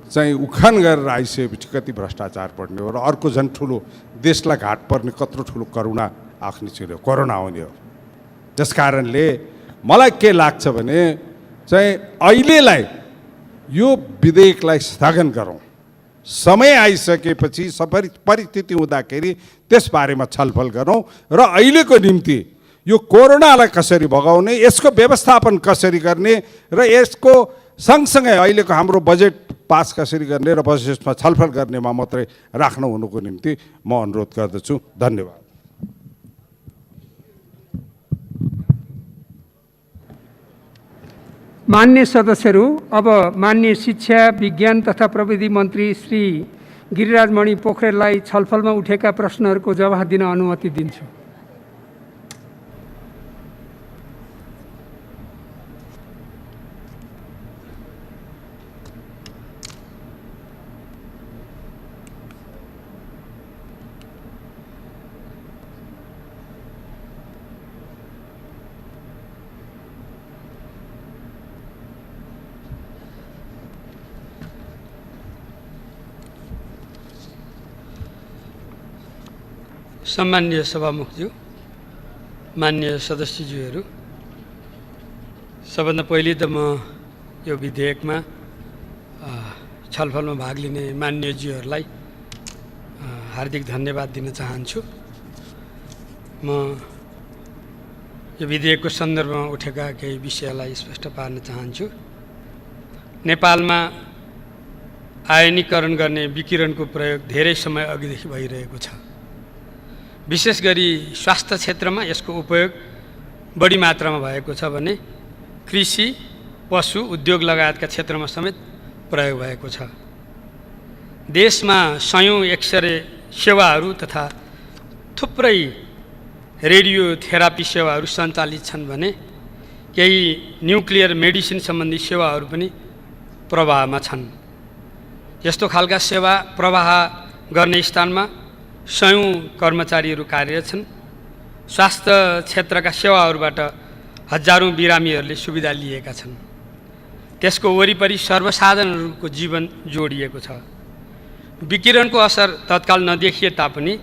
L: चाहिँ उखान गरेर आइसकेपछि कति भ्रष्टाचार बढ्ने हो र अर्को झन् ठुलो देशलाई घाट पर्ने कत्रो ठुलो करुणा आख्ने छिर्यो कोरोना आउने हो। त्यस कारणले मलाई के लाग्छ भने चाहिँ अहिलेलाई यो विधेयकलाई स्थगन गरौँ, समय आइसकेपछि परिस्थिति हुँदाखेरि त्यसबारेमा छलफल गरौँ र अहिलेको निम्ति यो कोरोनालाई कसरी भगाउने, यसको व्यवस्थापन कसरी गर्ने र यसको सँगसँगै अहिलेको हाम्रो बजेट पास कसरी गर्ने र बजेटमा छलफल गर्नेमा मात्रै राख्नु हुनुको निम्ति म अनुरोध गर्दछु। धन्यवाद।
A: मान्य सदस्यहरू, अब मान्य शिक्षा, विज्ञान तथा प्रविधि मन्त्री श्री गिरिराजमणि पोखरेललाई छलफलमा उठेका प्रश्नहरूको जवाफ दिन अनुमति दिन्छु।
J: सम्मान्य सभामुखज्यू, मान्य सदस्यज्यूहरू, सबभन्दा पहिले त म यो विधेयकमा छलफलमा भाग लिने मान्यज्यूहरूलाई हार्दिक धन्यवाद दिन चाहन्छु। म यो विधेयकको सन्दर्भमा उठेका केही विषयलाई स्पष्ट पार्न चाहन्छु। नेपालमा आयनीकरण गर्ने विकिरणको प्रयोग धेरै समय अघिदेखि भइरहेको छ। विशेष गरी स्वास्थ्य क्षेत्रमा यसको उपयोग बढी मात्रामा भएको छ भने कृषि, पशु, उद्योग लगायतका क्षेत्रमा समेत प्रयोग भएको छ। देशमा सयौं एक्सरे सेवाहरू तथा थुप्रै रेडियोथेरापी सेवाहरू सञ्चालित छन् भने केही न्युक्लियर मेडिसिन सम्बन्धी सेवाहरू पनि प्रवाहमा छन्। यस्तो खालका सेवा प्रवाह गर्ने स्थानमा सयौं कर्मचारीहरू कार्यरत छन्। स्वास्थ्य क्षेत्रका सेवाहरूबाट हजारौं बिरामीहरूले सुविधा लिएका छन्। त्यसको वरिपरि सर्वसाधारणहरूको जीवन जोडिएको छ। विकिरणको असर तत्काल नदेखिए तापनि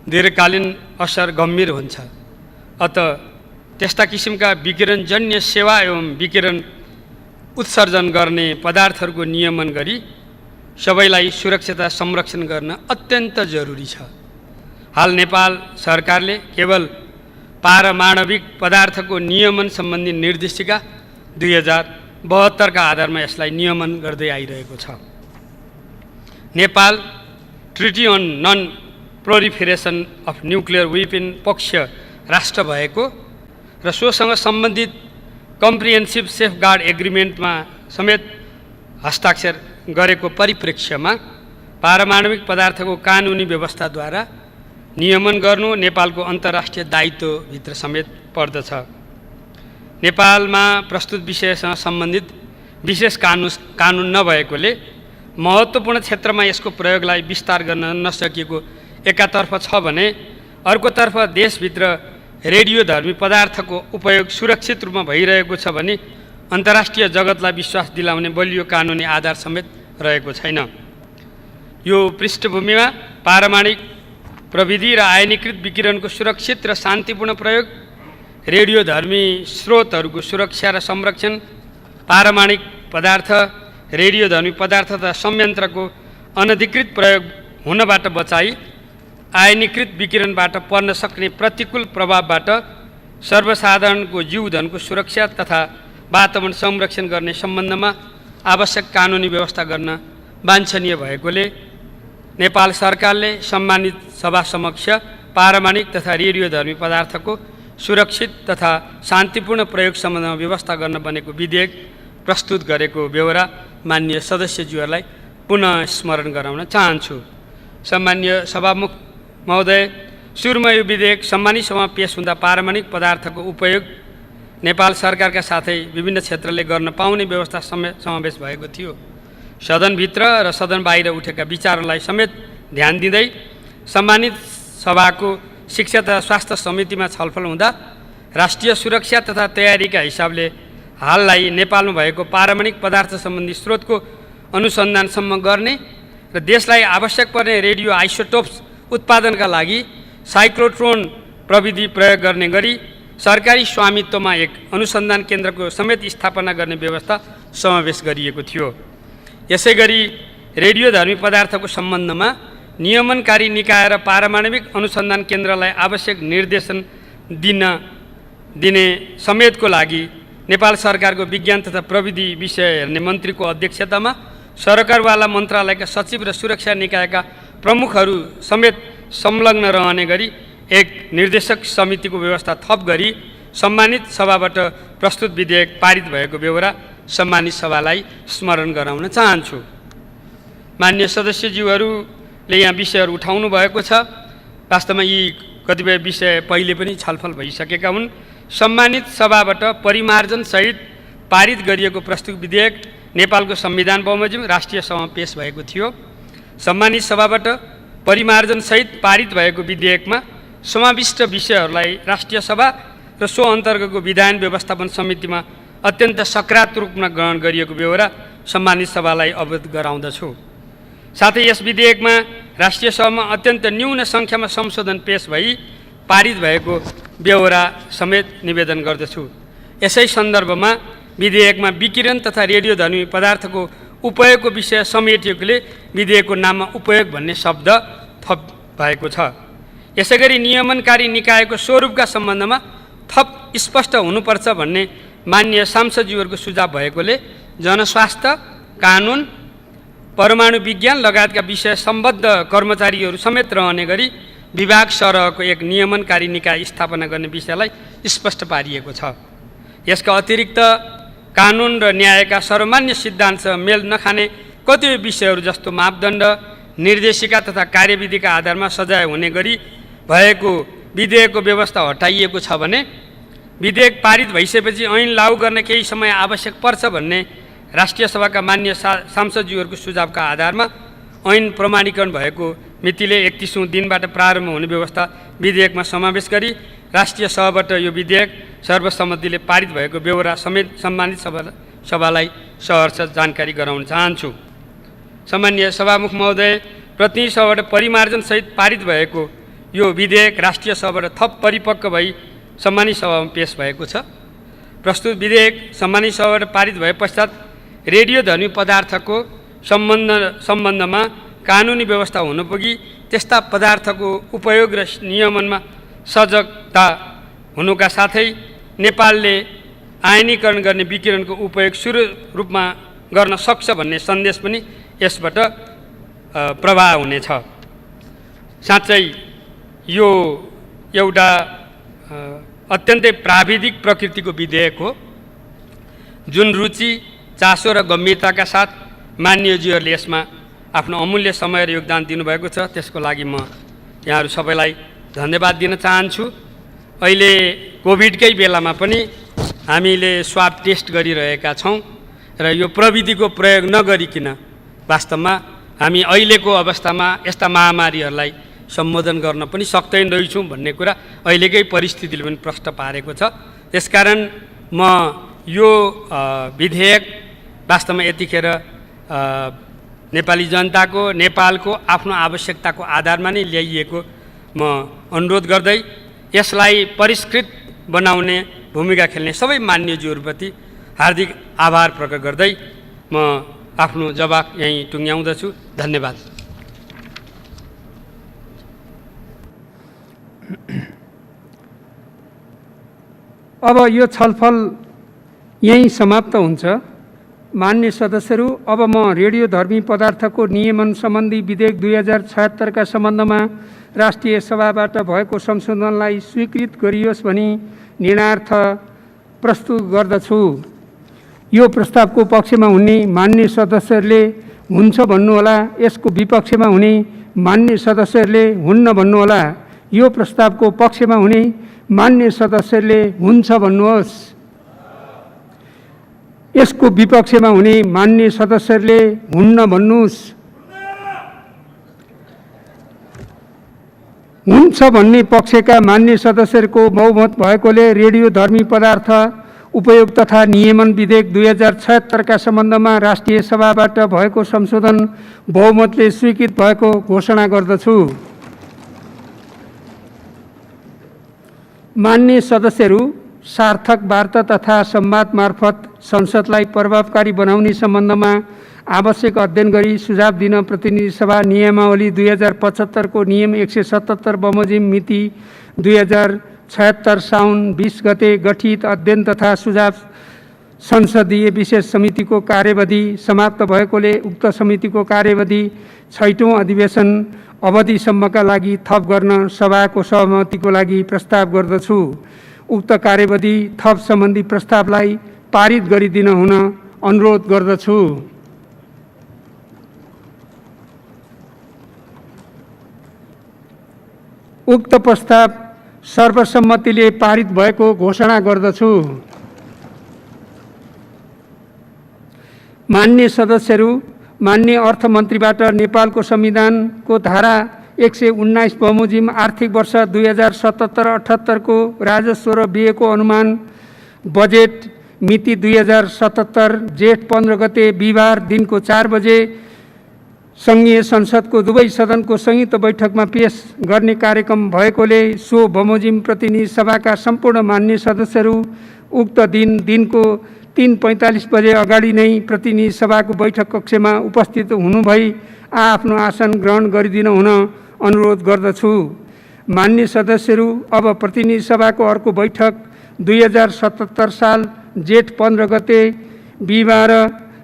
J: दीर्घकालीन असर गम्भीर हुन्छ। अत त्यस्ता किसिमका विकिरणजन्य सेवा एवं विकिरण उत्सर्जन गर्ने पदार्थहरूको नियमन गरी सबैलाई सुरक्षा संरक्षण गर्न अत्यन्त जरुरी छ। हाल नेपाल सरकारले केवल पारमाणविक पदार्थको नियमन सम्बन्धी निर्देशिका 2072 का आधारमा यसलाई नियमन गर्दै आइरहेको छ। Nepal treaty on non proliferation of nuclear weapon पक्ष राष्ट्र भएको र सोसँग सम्बन्धित कम्प्रिहेन्सिभ सेफगार्ड एग्रिमेन्टमा समेत हस्ताक्षर गरेको परिप्रेक्ष्यमा पारमाणविक पदार्थको कानुनी व्यवस्थाद्वारा नियमन गर्नु नेपालको अन्तर्राष्ट्रिय दायित्वभित्र समेत पर्दछ। नेपालमा प्रस्तुत विषयसँग सम्बन्धित विशेष कानुन नभएकोले महत्त्वपूर्ण क्षेत्रमा यसको प्रयोगलाई विस्तार गर्न नसकिएको एकातर्फ छ भने अर्कोतर्फ देशभित्र रेडियोधर्मी पदार्थको उपयोग सुरक्षित रूपमा भइरहेको छ भने अन्तर्राष्ट्रिय जगतलाई विश्वास दिलाउने बलियो कानुनी आधार समेत रहेको छैन। यो पृष्ठभूमिमा पारमाणविक प्रविधि र आयनीकृत विकिरणको सुरक्षित र शान्तिपूर्ण प्रयोग, रेडियोधर्मी स्रोतहरूको सुरक्षा र संरक्षण, पारमाणविक पदार्थ, रेडियोधर्मी पदार्थ तथा संयन्त्रको अनधिकृत प्रयोग हुनबाट बचाई आयनीकृत विकिरणबाट पर्न सक्ने प्रतिकूल प्रभावबाट सर्वसाधारणको जीवधनको सुरक्षा तथा वातावरण संरक्षण गर्ने सम्बन्धमा आवश्यक कानुनी व्यवस्था गर्न वाञ्छनीय भएकोले नेपाल सरकारले सम्मानित सभा समक्ष पारमाणविक तथा रेडियोधर्मी पदार्थको सुरक्षित तथा शान्तिपूर्ण प्रयोग सम्बन्धमा व्यवस्था गर्न बनेको विधेयक प्रस्तुत गरेको बेहोरा माननीय सदस्यज्यूहरूलाई पुनः स्मरण गराउन चाहन्छु। सम्मान्य सभामुख महोदय, सुरुमा यो विधेयक सम्मानित सभामा पेश हुँदा पारमाणविक पदार्थको उपयोग नेपाल सरकारका साथै विभिन्न क्षेत्रले गर्न पाउने व्यवस्था समावेश भएको थियो। सदनभित्र र सदन बाहिर उठेका विचारहरूलाई समेत ध्यान दिँदै सम्मानित सभाको शिक्षा तथा स्वास्थ्य समितिमा छलफल हुँदा राष्ट्रिय सुरक्षा तथा तयारीका हिसाबले हाललाई नेपालमा भएको पारमाणविक पदार्थ सम्बन्धी स्रोतको अनुसन्धानसम्म गर्ने र देशलाई आवश्यक पर्ने रेडियो आइसोटोप्स उत्पादनका लागि साइक्लोट्रोन प्रविधि प्रयोग गर्ने गरी सरकारी स्वामित्वमा एक अनुसन्धान केन्द्रको समेत स्थापना गर्ने व्यवस्था समावेश गरिएको थियो। यसै गरी रेडियोधर्मी पदार्थको सम्बन्धमा नियमनकारी निकाय र पारमाणविक अनुसन्धान केन्द्रलाई आवश्यक निर्देशन दिने समेतको लागि नेपाल सरकारको विज्ञान तथा प्रविधि विषय हेर्ने मन्त्रीको अध्यक्षतामा सरकारवाला मन्त्रालयका सचिव र सुरक्षा निकायका प्रमुखहरू समेत संलग्न रहने गरी एक निर्देशक समितिको व्यवस्था थप गरी सम्मानित सभाबाट प्रस्तुत विधेयक पारित भएको बेहोरा सम्मानित सभालाई स्मरण गराउन चाहन्छु। मान्य सदस्यज्यूहरूले यहाँ विषयहरू उठाउनु भएको छ। वास्तवमा यी कतिपय विषय पहिले पनि छलफल भइसकेका हुन्। सम्मानित सभाबाट परिमार्जनसहित पारित गरिएको प्रस्तुत विधेयक नेपालको संविधान बमोजिम राष्ट्रिय सभामा पेश भएको थियो। सम्मानित सभाबाट परिमार्जनसहित पारित भएको विधेयकमा समाविष्ट विषयहरूलाई राष्ट्रिय सभा र सो अन्तर्गतको विधान व्यवस्थापन समितिमा अत्यन्त सकारात्मक रूपमा ग्रहण गरिएको बेहोरा सम्मानित सभालाई अवगत गराउँदछु। साथै यस विधेयकमा राष्ट्रिय सभामा अत्यन्त न्यून सङ्ख्यामा संशोधन पेश भई पारित भएको बेहोरा समेत निवेदन गर्दछु। यसै सन्दर्भमा विधेयकमा विकिरण तथा रेडियोधर्मी पदार्थको उपयोगको विषय समेटिएकोले विधेयकको नाममा उपयोग भन्ने शब्द थप भएको छ। यसैगरी नियमनकारी निकायको स्वरूपका सम्बन्धमा थप स्पष्ट हुनुपर्छ भन्ने मान्य सांसदज्यूहरूको सुझाव भएकोले जनस्वास्थ्य, कानुन, परमाणु विज्ञान लगायतका विषय सम्बद्ध कर्मचारीहरू समेत रहने गरी विभाग सरहको एक नियमनकारी निकाय स्थापना गर्ने विषयलाई स्पष्ट पारिएको छ। यसका अतिरिक्त कानुन र न्यायका सर्वमान्य सिद्धान्तसँग मेल नखाने कतिपय विषयहरू जस्तो मापदण्ड, निर्देशिका तथा कार्यविधिका आधारमा सजाय हुने गरी भएको विधेयकको व्यवस्था हटाइएको छ भने विधेयक पारित भइसकेपछि ऐन लागू गर्न केही समय आवश्यक पर्छ भन्ने राष्ट्रिय सभाका मान्य सांसदज्यूहरूको सुझावका आधारमा ऐन प्रमाणीकरण भएको मितिले 31औं दिनबाट प्रारम्भ हुने व्यवस्था विधेयकमा समावेश गरी राष्ट्रिय सभाबाट यो विधेयक सर्वसम्मतिले पारित भएको बेहोरा समेत सम्मानित सभालाई सहर्ष जानकारी गराउन चाहन्छु। सम्मान्य सभामुख महोदय, प्रतिनिधि सभाबाट परिमार्जनसहित पारित भएको यो विधेयक राष्ट्रिय सभाबाट थप परिपक्व भई सम्मानित सभामा पेश भएको छ। प्रस्तुत विधेयक सम्मानित सभाबाट पारित भए पश्चात रेडियोधर्मी पदार्थको सम्बन्धमा कानुनी व्यवस्था हुनुपुगी त्यस्ता पदार्थको उपयोग र नियमनमा सजगता हुनुका साथै नेपालले आयनीकरण गर्ने विकिरणको उपयोग सुरु रूपमा गर्न सक्छ भन्ने सन्देश पनि यसबाट प्रवाह हुनेछ। साँच्चै यो एउटा अत्यन्तै प्राविधिक प्रकृतिको विधेयक हो, जुन रुचि, चासो र गम्भीरताका साथ मान्यज्यूहरूले यसमा आफ्नो अमूल्य समय र योगदान दिनुभएको छ। त्यसको लागि म यहाँहरू सबैलाई धन्यवाद दिन चाहन्छु। अहिले कोभिडकै बेलामा पनि हामीले स्वाब टेस्ट गरिरहेका छौँ र यो प्रविधिको प्रयोग नगरिकन वास्तवमा हामी अहिलेको अवस्थामा यस्ता महामारीहरूलाई सम्बोधन गर्न पनि सक्दैन रहेछौँ भन्ने कुरा अहिलेकै परिस्थितिले पनि प्रश्न पारेको छ। त्यसकारण म यो विधेयक वास्तवमा यतिखेर नेपाली जनताको, नेपालको आफ्नो आवश्यकताको आधारमा नै ल्याइएको म अनुरोध गर्दै यसलाई परिष्कृत बनाउने भूमिका खेल्ने सबै मान्यज्यूहरूप्रति हार्दिक आभार प्रकट गर्दै म आफ्नो जवाफ यहीँ टुङ्ग्याउँदछु। धन्यवाद।
A: अब यो छलफल यहीँ समाप्त हुन्छ। मान्य सदस्यहरू, अब म रेडियोधर्मी पदार्थको नियमन सम्बन्धी विधेयक 2076 का सम्बन्धमा राष्ट्रिय सभाबाट भएको संशोधनलाई स्वीकृत गरियोस् भनी निर्णयार्थ प्रस्तुत गर्दछु। यो प्रस्तावको पक्षमा हुने मान्य सदस्यहरूले हुन्छ भन्नुहोला, यसको विपक्षमा हुने मान्य सदस्यहरूले हुन्न भन्नुहोला। यो प्रस्तावको पक्षमा हुने मान्य सदस्यहरूले हुन्छ भन्नुहोस्। यसको विपक्षमा हुने मान्य सदस्यहरूले हुन्न भन्नुहोस्। हुन्छ भन्ने पक्षका मान्य सदस्यहरूको बहुमत भएकोले रेडियोधर्मी पदार्थ उपयोग तथा नियमन विधेयक 2076 का सम्बन्धमा राष्ट्रिय सभाबाट भएको संशोधन बहुमतले स्वीकृत भएको घोषणा गर्दछु। मान्य सदस्यहरू, सार्थक वार्ता तथा संवाद मार्फत संसदलाई प्रभावकारी बनाउने सम्बन्धमा आवश्यक अध्ययन गरी सुझाव दिन प्रतिनिधि सभा नियमावली 2075 को नियम 177 बमोजिम मिति 2076 साउन 20 गते गठित अध्ययन तथा सुझाव संसदीय विशेष समितिको कार्यवधि समाप्त भएकोले उक्त समितिको कार्यवधि 6औं अधिवेशन अवधिसम्मका लागि थप गर्न सभाको सहमतिको लागि प्रस्ताव गर्दछु। उक्त कार्यवधि थप सम्बन्धी प्रस्तावलाई पारित गरिदिन हुन अनुरोध गर्दछु। उक्त प्रस्ताव सर्वसम्मतिले पारित भएको घोषणा गर्दछु। मान्य सदस्यहरू, मान्य अर्थमन्त्रीबाट नेपालको संविधानको धारा 119 बमोजिम आर्थिक वर्ष 2077-78 को राजस्व र व्ययको अनुमान बजेट मिति 2077 जेठ 15 गते बिहिबार दिनको 4 बजे संघीय संसदको दुवै सदनको संयुक्त बैठकमा पेश गर्ने कार्यक्रम भएकोले सो बमोजिम प्रतिनिधि सभाका सम्पूर्ण मान्य सदस्यहरू उक्त दिनको 3:45 बजे अगाडि नै प्रतिनिधि सभाको बैठक कक्षमा उपस्थित हुनुभई आफ्नो आसन ग्रहण गरिदिन हुन अनुरोध गर्दछु। मान्य सदस्यहरू, अब प्रतिनिधि सभाको अर्को बैठक 2077 साल जेठ 15 गते बिहिबार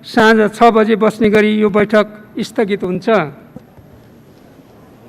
A: साँझ 6 बजे बस्ने गरी यो बैठक स्थगित हुन्छ।